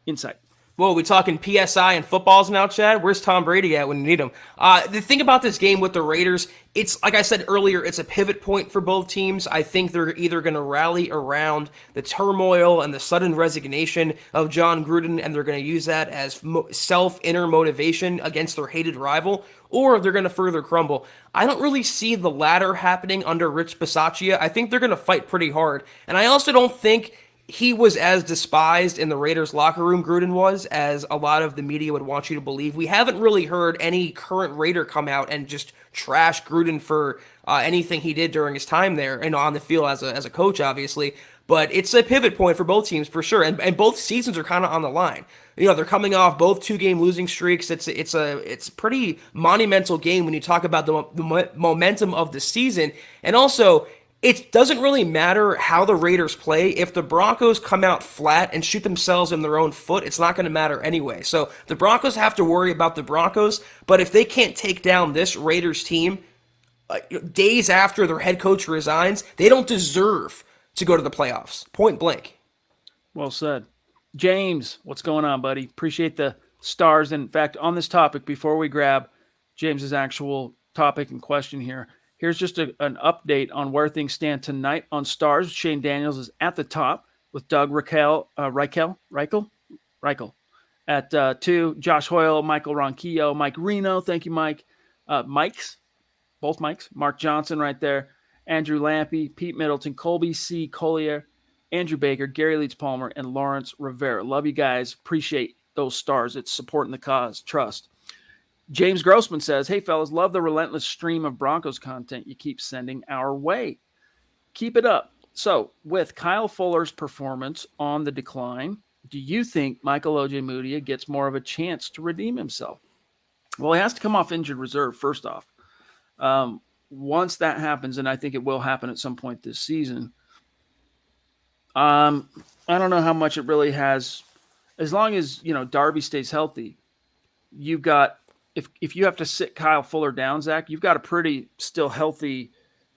insight. Whoa, we talking PSI and footballs now, Chad? Where's Tom Brady at when you need him? The thing about this game with the Raiders, it's like I said earlier, it's a pivot point for both teams. I think they're either going to rally around the turmoil and the sudden resignation of John Gruden, and they're going to use that as self-inner motivation against their hated rival, or they're going to further crumble. I don't really see the latter happening under Rich Bisaccia. I think they're going to fight pretty hard, and I also don't think he was as despised in the Raiders locker room, Gruden was, as a lot of the media would want you to believe. We haven't really heard any current Raider come out and just trash Gruden for anything he did during his time there and on the field as a coach, obviously. But it's a pivot point for both teams for sure, and both seasons are kind of on the line. They're coming off both 2-game losing streaks. It's a pretty monumental game when you talk about the momentum of the season, and also it doesn't really matter how the Raiders play. If the Broncos come out flat and shoot themselves in their own foot, it's not going to matter anyway. So the Broncos have to worry about the Broncos, but if they can't take down this Raiders team days after their head coach resigns, they don't deserve to go to the playoffs. Point blank. Well said. James, what's going on, buddy? Appreciate the stars. In fact, on this topic, before we grab James's actual topic and question here, here's just an update on where things stand tonight on stars. Shane Daniels is at the top with Doug Reichel at 2. Josh Hoyle, Michael Ronquillo, Mike Reno. Thank you, Mike. Both Mikes. Mark Johnson right there. Andrew Lampy, Pete Middleton, Colby C. Collier, Andrew Baker, Gary Leeds Palmer, and Lawrence Rivera. Love you guys. Appreciate those stars. It's supporting the cause. Trust. James Grossman says, hey, fellas, love the relentless stream of Broncos content you keep sending our way. Keep it up. So, with Kyle Fuller's performance on the decline, do you think Michael Ojemudia gets more of a chance to redeem himself? Well, he has to come off injured reserve, first off. Once that happens, and I think it will happen at some point this season, I don't know how much it really has. As long as, Darby stays healthy, you've got, if you have to sit Kyle Fuller down, Zach, you've got a pretty still healthy,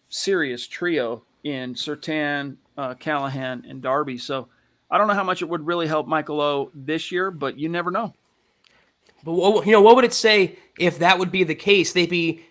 serious trio in Surtain, Callahan, and Darby. So I don't know how much it would really help Michael O this year, but you never know. But what would it say if that would be the case? They'd be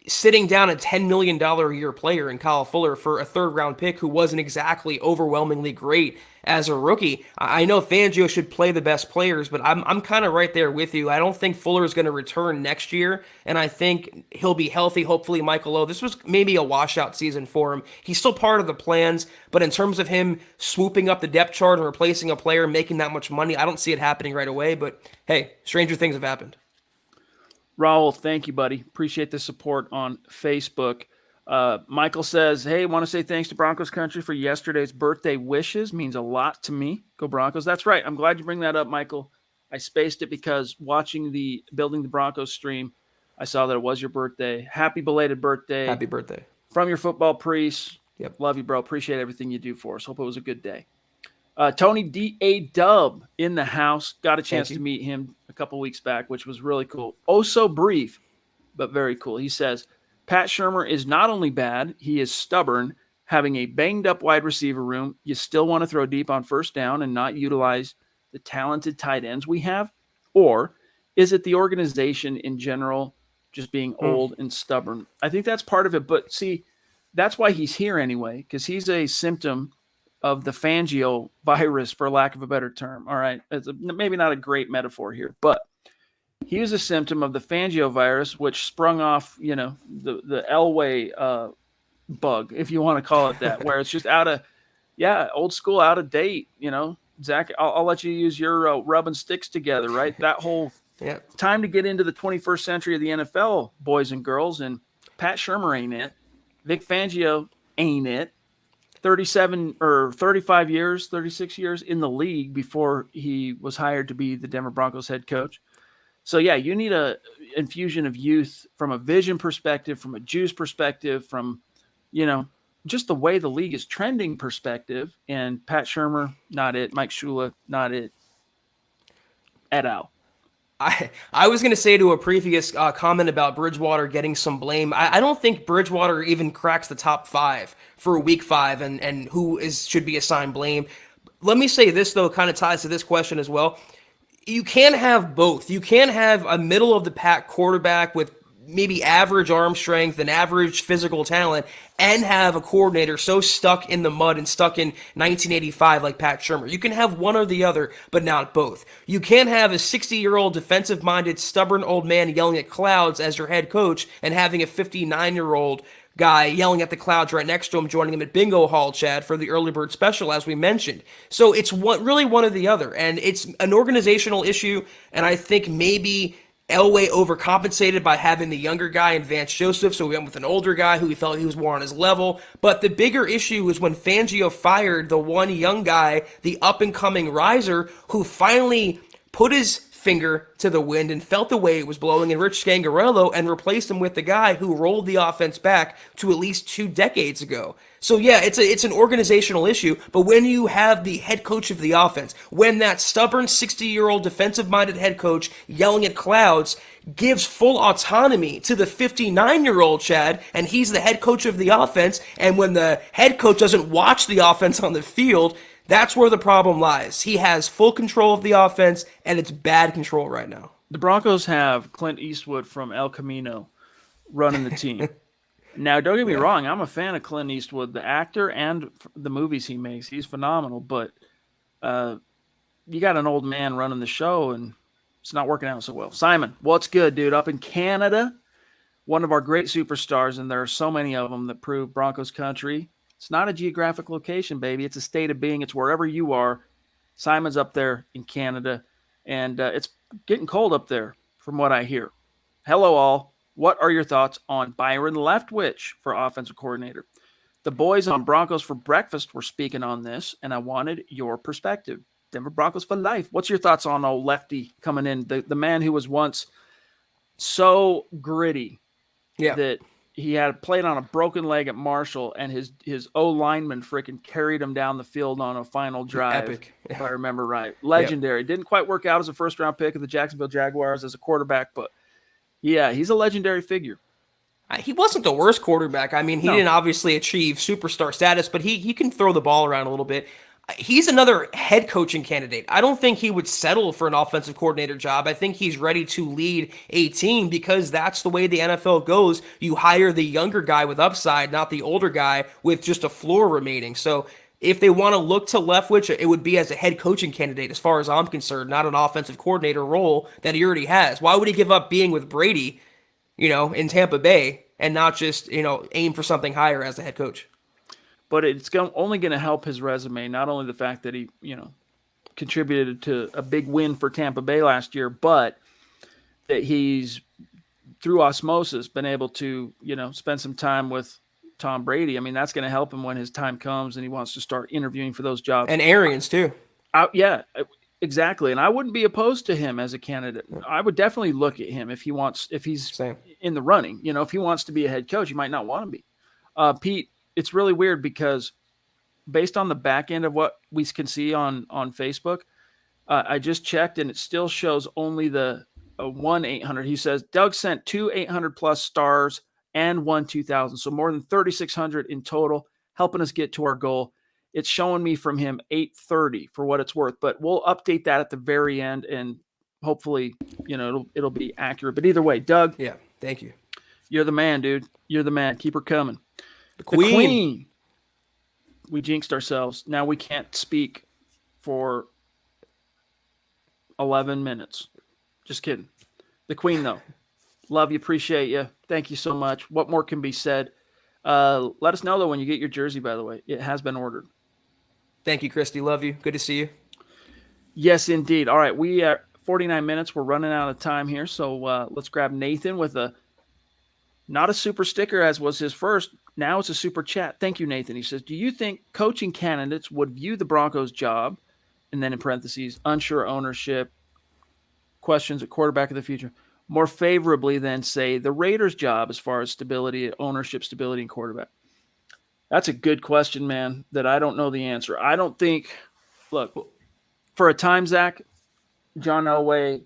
sitting down a $10 million a year player in Kyle Fuller for a third-round pick who wasn't exactly overwhelmingly great as a rookie. I know Fangio should play the best players, but I'm kind of right there with you. I don't think Fuller is going to return next year, and I think he'll be healthy, hopefully Michael O. This was maybe a washout season for him. He's still part of the plans, but in terms of him swooping up the depth chart and replacing a player making that much money, I don't see it happening right away, but hey, stranger things have happened. Raul, thank you, buddy. Appreciate the support on Facebook. Michael says, hey, want to say thanks to Broncos Country for yesterday's birthday wishes. Means a lot to me. Go Broncos. That's right. I'm glad you bring that up, Michael. I spaced it because watching the Building the Broncos stream, I saw that it was your birthday. Happy belated birthday. Happy birthday. From your football priest. Yep. Love you, bro. Appreciate everything you do for us. Hope it was a good day. Tony D.A. Dub in the house. Got a chance to meet him a couple weeks back, which was really cool. Oh, so brief, but very cool. He says, Pat Shurmur is not only bad, he is stubborn. Having a banged-up wide receiver room, you still want to throw deep on first down and not utilize the talented tight ends we have? Or is it the organization in general just being old and stubborn? I think that's part of it, but see, that's why he's here anyway, because he's a symptom of the Fangio virus, for lack of a better term. All right. It's maybe not a great metaphor here, but he was a symptom of the Fangio virus, which sprung off, the Elway bug, if you want to call it that, where it's just old school, out of date, Zach, I'll let you use your rubbing sticks together, right? That whole time to get into the 21st century of the NFL, boys and girls, and Pat Shurmur ain't it. Vic Fangio ain't it. 37 or 35 years, 36 years in the league before he was hired to be the Denver Broncos head coach. So yeah, you need a infusion of youth from a vision perspective, from a juice perspective, from you know just the way the league is trending perspective. And Pat Shermer, not it. Mike Shula, not it. Et al. I was going to say to a previous comment about Bridgewater getting some blame. I don't think Bridgewater even cracks the top five for week five and who is should be assigned blame. Let me say this, though, kind of ties to this question as well. You can't have both. You can't have a middle of the pack quarterback with maybe average arm strength and average physical talent and have a coordinator so stuck in the mud and stuck in 1985 like Pat Shermer. You can have one or the other, but not both. You can't have a 60-year-old defensive-minded, stubborn old man yelling at clouds as your head coach and having a 59-year-old guy yelling at the clouds right next to him, joining him at Bingo Hall, Chad, for the early bird special, as we mentioned. So it's really one or the other, and it's an organizational issue, and I think maybe Elway overcompensated by having the younger guy in Vance Joseph, so we went with an older guy who he felt he was more on his level. But the bigger issue is when Fangio fired the one young guy, the up-and-coming riser, who finally put his finger to the wind and felt the way it was blowing in Rich Scangarello and replaced him with the guy who rolled the offense back to at least 2 decades ago. So yeah, it's an organizational issue, but when you have the head coach of the offense, when that stubborn 60-year-old defensive-minded head coach yelling at clouds gives full autonomy to the 59-year-old Chad, and he's the head coach of the offense, and when the head coach doesn't watch the offense on the field, that's where the problem lies. He has full control of the offense, and it's bad control right now. The Broncos have Clint Eastwood from El Camino running the team. Now, don't get me wrong. I'm a fan of Clint Eastwood, the actor, and the movies he makes. He's phenomenal. But you got an old man running the show, and it's not working out so well. Simon, what's good, dude? Up in Canada, one of our great superstars, and there are so many of them that prove Broncos country. It's not a geographic location, baby. It's a state of being. It's wherever you are. Simon's up there in Canada, and it's getting cold up there from what I hear. Hello, all. What are your thoughts on Byron Leftwich for offensive coordinator? The boys on Broncos for Breakfast were speaking on this, and I wanted your perspective. Denver Broncos for life. What's your thoughts on old Lefty coming in? The man who was once so gritty that he had played on a broken leg at Marshall, and his O lineman freaking carried him down the field on a final drive. Epic. If I remember right. Legendary. Didn't quite work out as a first-round pick of the Jacksonville Jaguars as a quarterback, but yeah, he's a legendary figure. He wasn't the worst quarterback. I mean, he didn't obviously achieve superstar status, but he can throw the ball around a little bit. He's another head coaching candidate. I don't think he would settle for an offensive coordinator job. I think he's ready to lead a team because that's the way the NFL goes. You hire the younger guy with upside, not the older guy with just a floor remaining. So if they want to look to Leftwich, it would be as a head coaching candidate as far as I'm concerned, not an offensive coordinator role that he already has. Why would he give up being with Brady, in Tampa Bay and not just, aim for something higher as a head coach? But it's only going to help his resume, not only the fact that he, contributed to a big win for Tampa Bay last year, but that he's, through osmosis, been able to, spend some time with Tom Brady. I mean, that's going to help him when his time comes and he wants to start interviewing for those jobs. And Arians, too. Yeah, exactly. And I wouldn't be opposed to him as a candidate. I would definitely look at him if he's Same. in the running. If he wants to be a head coach, he might not want to be. Pete, it's really weird because based on the back end of what we can see on Facebook, I just checked and it still shows only the 1-800. He says Doug sent 2 800+ stars and 1 2,000. So more than 3,600 in total, helping us get to our goal. It's showing me from him 830 for what it's worth, but we'll update that at the very end and hopefully, it'll be accurate. But either way, Doug. Yeah, thank you. You're the man, dude. You're the man. Keep her coming. The Queen. We jinxed ourselves. Now we can't speak for 11 minutes. Just kidding. The Queen, though. Love you. Appreciate you. Thank you so much. What more can be said? Let us know, though, when you get your jersey, by the way. It has been ordered. Thank you, Christy. Love you. Good to see you. Yes, indeed. All right. We are 49 minutes. We're running out of time here. So let's grab Nathan with not a super sticker as was his first. Now it's a super chat. Thank you, Nathan. He says, do you think coaching candidates would view the Broncos job, and then in parentheses, unsure ownership, ? questions at quarterback of the future more favorably than, say, the Raiders' job as far as stability, ownership, stability, and quarterback? That's a good question, man, that I don't know the answer. I don't think, look, for a time, Zach, John Elway,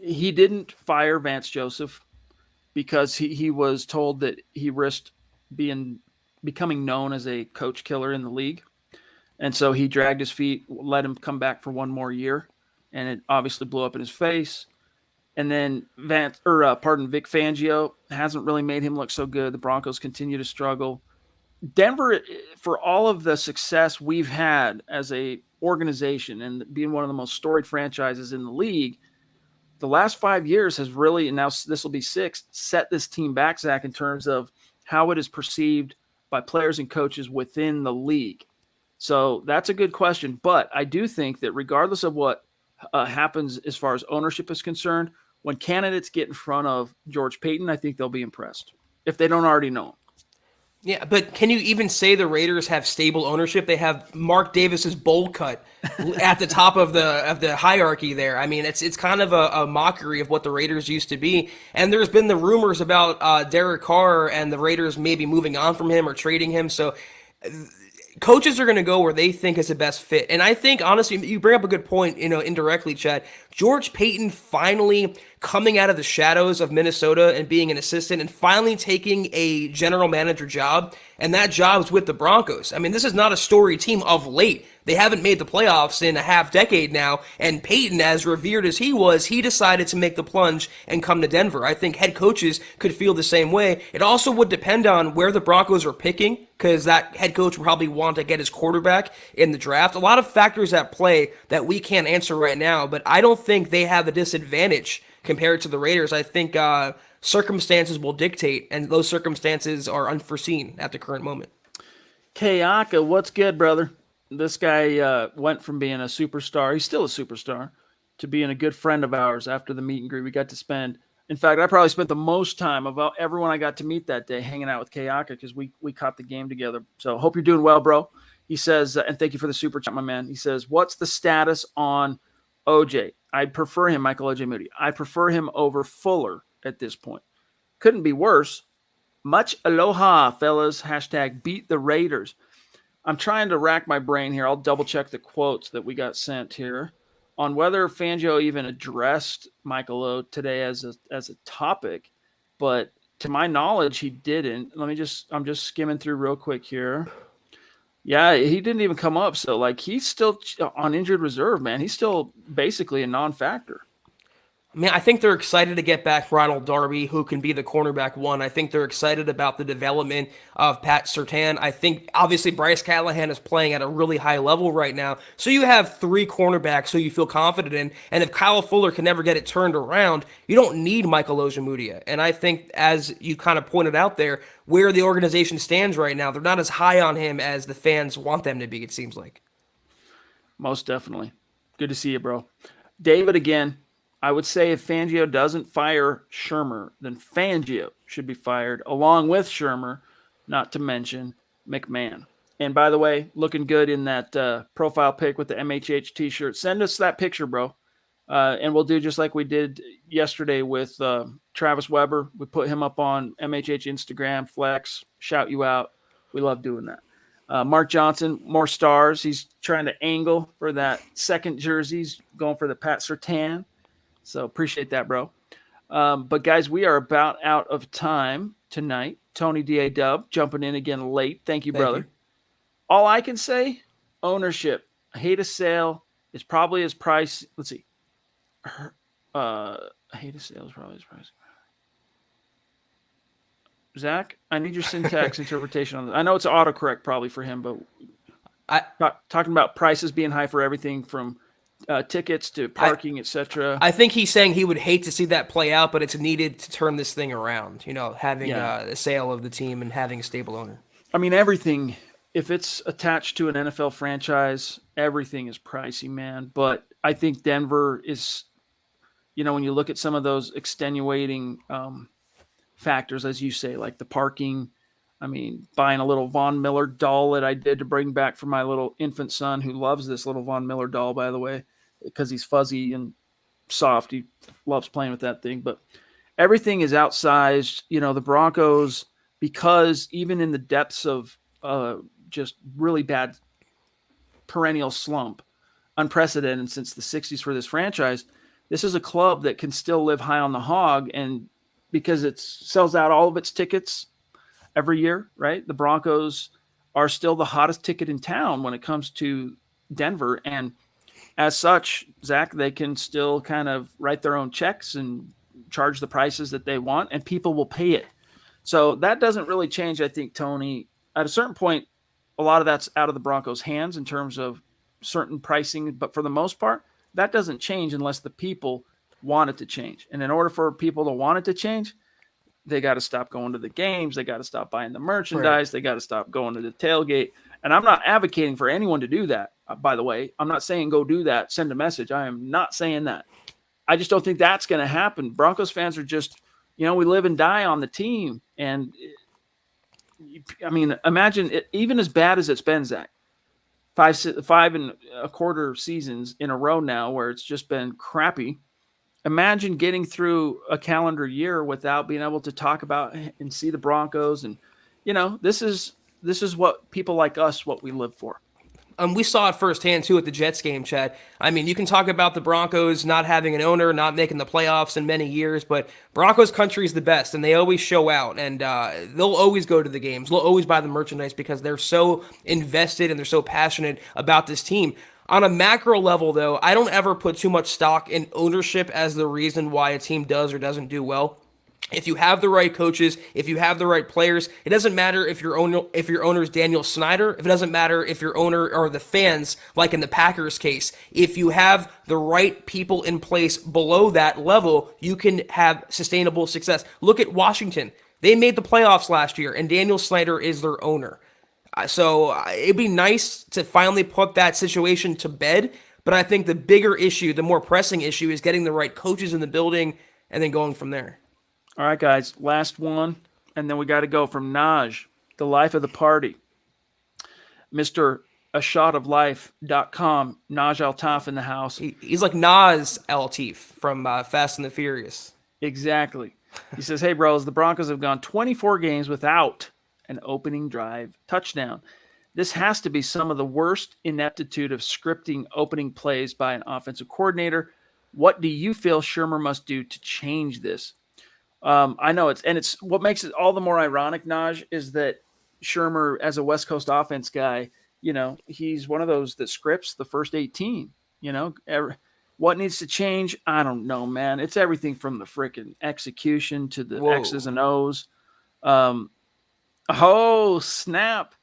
he didn't fire Vance Joseph because he was told that he risked becoming known as a coach killer in the league. And so he dragged his feet, let him come back for one more year, and it obviously blew up in his face. And then Vic Fangio hasn't really made him look so good. The Broncos continue to struggle. Denver, for all of the success we've had as a organization and being one of the most storied franchises in the league, the last 5 years has really, and now this will be 6, set this team back, Zach, in terms of how it is perceived by players and coaches within the league. So that's a good question. But I do think that regardless of what happens as far as ownership is concerned, when candidates get in front of George Paton, I think they'll be impressed if they don't already know him. Yeah, but can you even say the Raiders have stable ownership? They have Mark Davis's bowl cut at the top of the hierarchy there. I mean, it's kind of a mockery of what the Raiders used to be. And there's been the rumors about Derek Carr and the Raiders maybe moving on from him or trading him. So coaches are going to go where they think is the best fit. And I think, honestly, you bring up a good point, indirectly, Chad. George Paton finally coming out of the shadows of Minnesota and being an assistant and finally taking a general manager job. And that job's with the Broncos. I mean, this is not a storied team of late. They haven't made the playoffs in a half decade now. And Paton, as revered as he was, he decided to make the plunge and come to Denver. I think head coaches could feel the same way. It also would depend on where the Broncos are picking, because that head coach would probably want to get his quarterback in the draft. A lot of factors at play that we can't answer right now, but I don't think they have a disadvantage compared to the Raiders. I think circumstances will dictate, and those circumstances are unforeseen at the current moment. Kayaka, what's good, brother? This guy went from being a superstar, he's still a superstar, to being a good friend of ours after the meet and greet. We got to spend, in fact, I probably spent the most time of everyone I got to meet that day hanging out with Kayaka because we caught the game together. So hope you're doing well, bro. He says, and thank you for the super chat, my man. He says, what's the status on OJ? I'd prefer him, Michael OJ Moody. I prefer him over Fuller at this point. Couldn't be worse. Much aloha, fellas. Hashtag beat the Raiders. I'm trying to rack my brain here. I'll double check the quotes that we got sent here on whether Fangio even addressed Michael O today as a topic, but to my knowledge, he didn't. I'm just skimming through real quick here. Yeah, he didn't even come up. So like he's still on injured reserve, man. He's still basically a non-factor. I mean, I think they're excited to get back Ronald Darby, who can be the cornerback one. I think they're excited about the development of Pat Surtain. I think, obviously, Bryce Callahan is playing at a really high level right now. So you have 3 cornerbacks who you feel confident in. And if Kyle Fuller can never get it turned around, you don't need Michael Ojemudia. And I think, as you kind of pointed out there, where the organization stands right now, they're not as high on him as the fans want them to be, it seems like. Most definitely. Good to see you, bro. David, again. I would say if Fangio doesn't fire Shurmur, then Fangio should be fired along with Shurmur, not to mention McMahon. And by the way, looking good in that profile pic with the MHH t-shirt. Send us that picture, bro. And we'll do just like we did yesterday with Travis Weber. We put him up on MHH Instagram, Flex, shout you out. We love doing that. Mark Johnson, more stars. He's trying to angle for that second jersey. He's going for the Pat Surtain. So appreciate that, bro. But guys, we are about out of time tonight. Tony D.A. jumping in again late. Thank you, brother. All I can say, ownership. I hate a sale. It's probably his price. Let's see. I hate a sale is probably his price. Zach, I need your syntax interpretation on this. I know it's autocorrect probably for him, but talking about prices being high for everything from tickets to parking, etc. I think he's saying he would hate to see that play out, but it's needed to turn this thing around. Having a sale of the team and having a stable owner. I mean, everything. If it's attached to an NFL franchise, everything is pricey, man. But I think Denver is, when you look at some of those extenuating factors, as you say, like the parking. I mean, buying a little Von Miller doll that I did to bring back for my little infant son who loves this little Von Miller doll, by the way, because he's fuzzy and soft. He loves playing with that thing, but everything is outsized. The Broncos, because even in the depths of just really bad perennial slump, unprecedented since the 60s for this franchise, this is a club that can still live high on the hog. And because it sells out all of its tickets every year, right? The Broncos are still the hottest ticket in town when it comes to Denver. And as such, Zach, they can still kind of write their own checks and charge the prices that they want, and people will pay it. So that doesn't really change, I think, Tony. At a certain point, a lot of that's out of the Broncos' hands in terms of certain pricing, but for the most part, that doesn't change unless the people want it to change. And in order for people to want it to change, they got to stop going to the games. They got to stop buying the Right. merchandise. They got to stop going to the tailgate. And I'm not advocating for anyone to do that, by the way. I'm not saying go do that, send a message. I am not saying that. I just don't think that's going to happen. Broncos fans are just, we live and die on the team. And I mean, imagine it, even as bad as it's been, Zach, five and a quarter seasons in a row now where it's just been crappy. Imagine getting through a calendar year without being able to talk about and see the Broncos. And, this is what people like us, what we live for. We saw it firsthand too at the Jets game, Chad. I mean, you can talk about the Broncos not having an owner, not making the playoffs in many years, but Broncos country is the best, and they always show out, and they'll always go to the games. They'll always buy the merchandise because they're so invested and they're so passionate about this team. On a macro level, though, I don't ever put too much stock in ownership as the reason why a team does or doesn't do well. If you have the right coaches, if you have the right players, it doesn't matter if your owner is Daniel Snyder. If it doesn't matter if your owner or the fans, like in the Packers case, if you have the right people in place below that level, you can have sustainable success. Look at Washington; they made the playoffs last year, and Daniel Snyder is their owner. So it'd be nice to finally put that situation to bed. But I think the bigger issue, the more pressing issue, is getting the right coaches in the building and then going from there. All right, guys, last one. And then we got to go from Naj, the life of the party. Mr. ashotoflife.com, Naj Altaf in the house. He's like Nas Altif from Fast and the Furious. Exactly. He says, hey, bros, the Broncos have gone 24 games without an opening drive touchdown. This has to be some of the worst ineptitude of scripting opening plays by an offensive coordinator. What do you feel Shermer must do to change this? I know it's what makes it all the more ironic, Naj, is that Shermer, as a West Coast offense guy, he's one of those that scripts the first 18. What needs to change? I don't know, man. It's everything from the freaking execution to the Whoa. X's and O's. Oh, snap.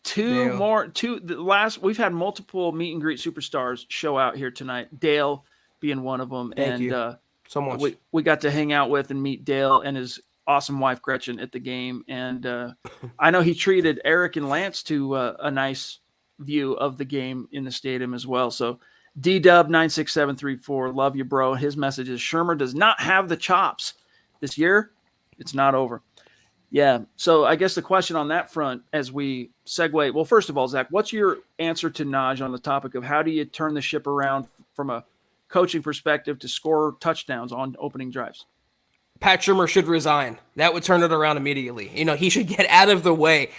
Damn. We've had multiple meet and greet superstars show out here tonight. Dale being one of them. Thank you so much. We got to hang out with and meet Dale and his awesome wife Gretchen at the game. And I know he treated Eric and Lance to a nice view of the game in the stadium as well. So DW96734, love you, bro. His message is Shermer does not have the chops this year. It's not over. Yeah. So I guess the question on that front, as we segue, well, first of all, Zach, what's your answer to Naj on the topic of how do you turn the ship around from a coaching perspective to score touchdowns on opening drives? Pat Shermer should resign. That would turn it around immediately. He should get out of the way.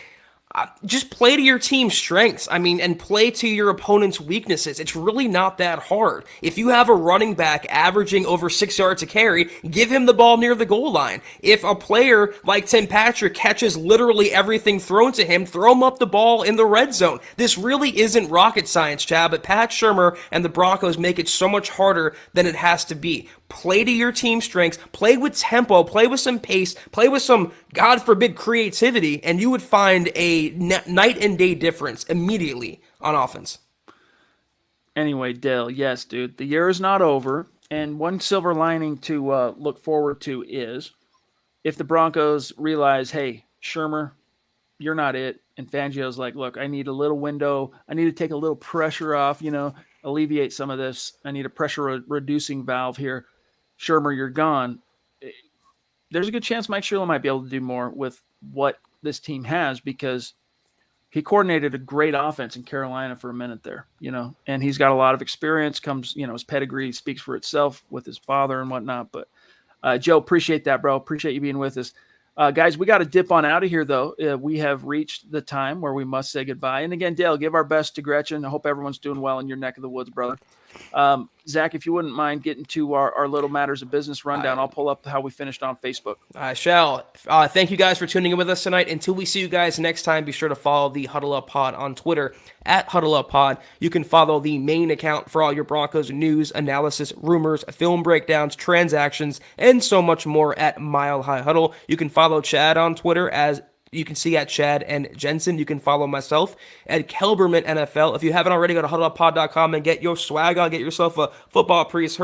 Just play to your team's strengths. And play to your opponent's weaknesses. It's really not that hard. If you have a running back averaging over 6 yards a carry, give him the ball near the goal line. If a player like Tim Patrick catches literally everything thrown to him, throw him up the ball in the red zone. This really isn't rocket science, Chad, but Pat Shermer and the Broncos make it so much harder than it has to be. Play to your team's strengths, play with tempo, play with some pace, play with some, God forbid, creativity, and you would find a night and day difference immediately on offense. Anyway, Dale, yes, dude, the year is not over. And one silver lining to look forward to is if the Broncos realize, hey, Shermer, you're not it. And Fangio's like, look, I need a little window. I need to take a little pressure off, alleviate some of this. I need a pressure reducing valve here. Shermer, you're gone. There's a good chance Mike Shula might be able to do more with what this team has because he coordinated a great offense in Carolina for a minute there, and he's got a lot of experience. His pedigree speaks for itself with his father and whatnot. But Joe, appreciate that, bro. Appreciate you being with us. Guys, we got to dip on out of here, though. We have reached the time where we must say goodbye. And again, Dale, give our best to Gretchen. I hope everyone's doing well in your neck of the woods, brother. Zach, if you wouldn't mind getting to our little matters of business rundown, I'll pull up how we finished on Facebook. I shall. Thank you guys for tuning in with us tonight. Until we see you guys next time, be sure to follow the Huddle Up Pod on Twitter at Huddle Up Pod. You can follow the main account for all your Broncos news, analysis, rumors, film breakdowns, transactions, and so much more at Mile High Huddle. You can follow Chad on Twitter as you can see at Chad and Jensen. You can follow myself at Kelberman NFL. If you havenent already, go to huddleuppod.com and get your swag on. Get yourself a football priest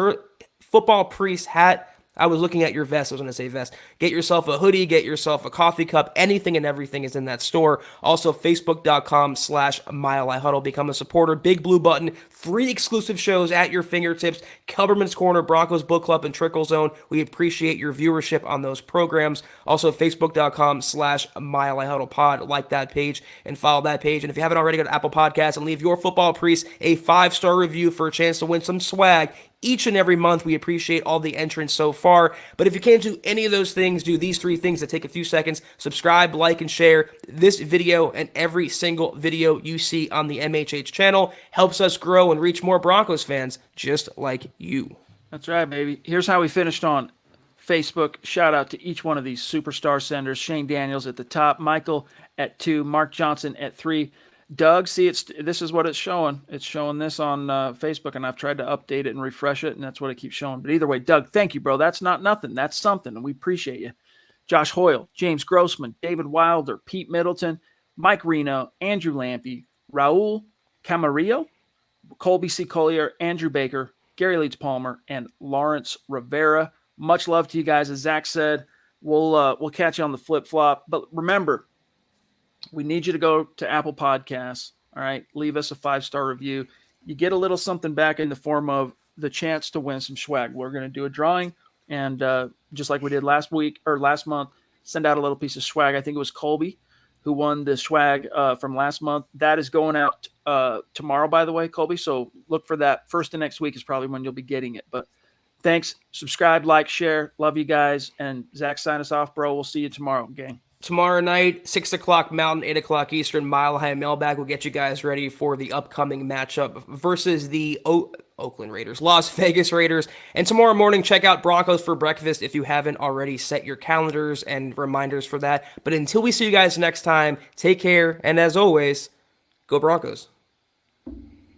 hat. I was looking at your vest. I was going to say vest. Get yourself a hoodie. Get yourself a coffee cup. Anything and everything is in that store. Also, facebook.com/Mile High Huddle. Become a supporter. Big blue button. 3 exclusive shows at your fingertips. Kelberman's Corner, Broncos Book Club, and Trickle Zone. We appreciate your viewership on those programs. Also, facebook.com/Mile High Huddle Pod. Like that page and follow that page. And if you haven't already, go to Apple Podcasts and leave your football priest a 5-star review for a chance to win some swag each and every month. We appreciate all the entrants so far. But if you can't do any of those things, do these 3 things that take a few seconds. Subscribe, like, and share this video and every single video you see on the MHH channel. Helps us grow and reach more Broncos fans just like you. That's right, baby. Here's how we finished on Facebook. Shout out to each one of these superstar senders. Shane Daniels at the top, Michael at 2, Mark Johnson at 3. Doug, see, this is what it's showing. It's showing this on Facebook, and I've tried to update it and refresh it, and that's what it keeps showing. But either way, Doug, thank you, bro. That's not nothing. That's something, and we appreciate you. Josh Hoyle, James Grossman, David Wilder, Pete Middleton, Mike Reno, Andrew Lampy, Raul Camarillo, Colby C. Collier, Andrew Baker, Gary Leeds Palmer, and Lawrence Rivera. Much love to you guys. As Zach said, we'll catch you on the flip-flop. But remember, we need you to go to Apple Podcasts, all right? Leave us a 5-star review. You get a little something back in the form of the chance to win some swag. We're going to do a drawing, and just like we did last month, send out a little piece of swag. I think it was Colby who won the swag from last month. That is going out tomorrow, by the way, Colby. So look for that. First of next week is probably when you'll be getting it. But thanks. Subscribe, like, share. Love you guys. And Zach, sign us off, bro. We'll see you tomorrow, gang. Tomorrow night, 6 o'clock Mountain, 8 o'clock Eastern, Mile High Mailbag will get you guys ready for the upcoming matchup versus the Oakland Raiders, Las Vegas Raiders. And tomorrow morning, check out Broncos for breakfast if you haven't already set your calendars and reminders for that. But until we see you guys next time, take care, and as always, go Broncos.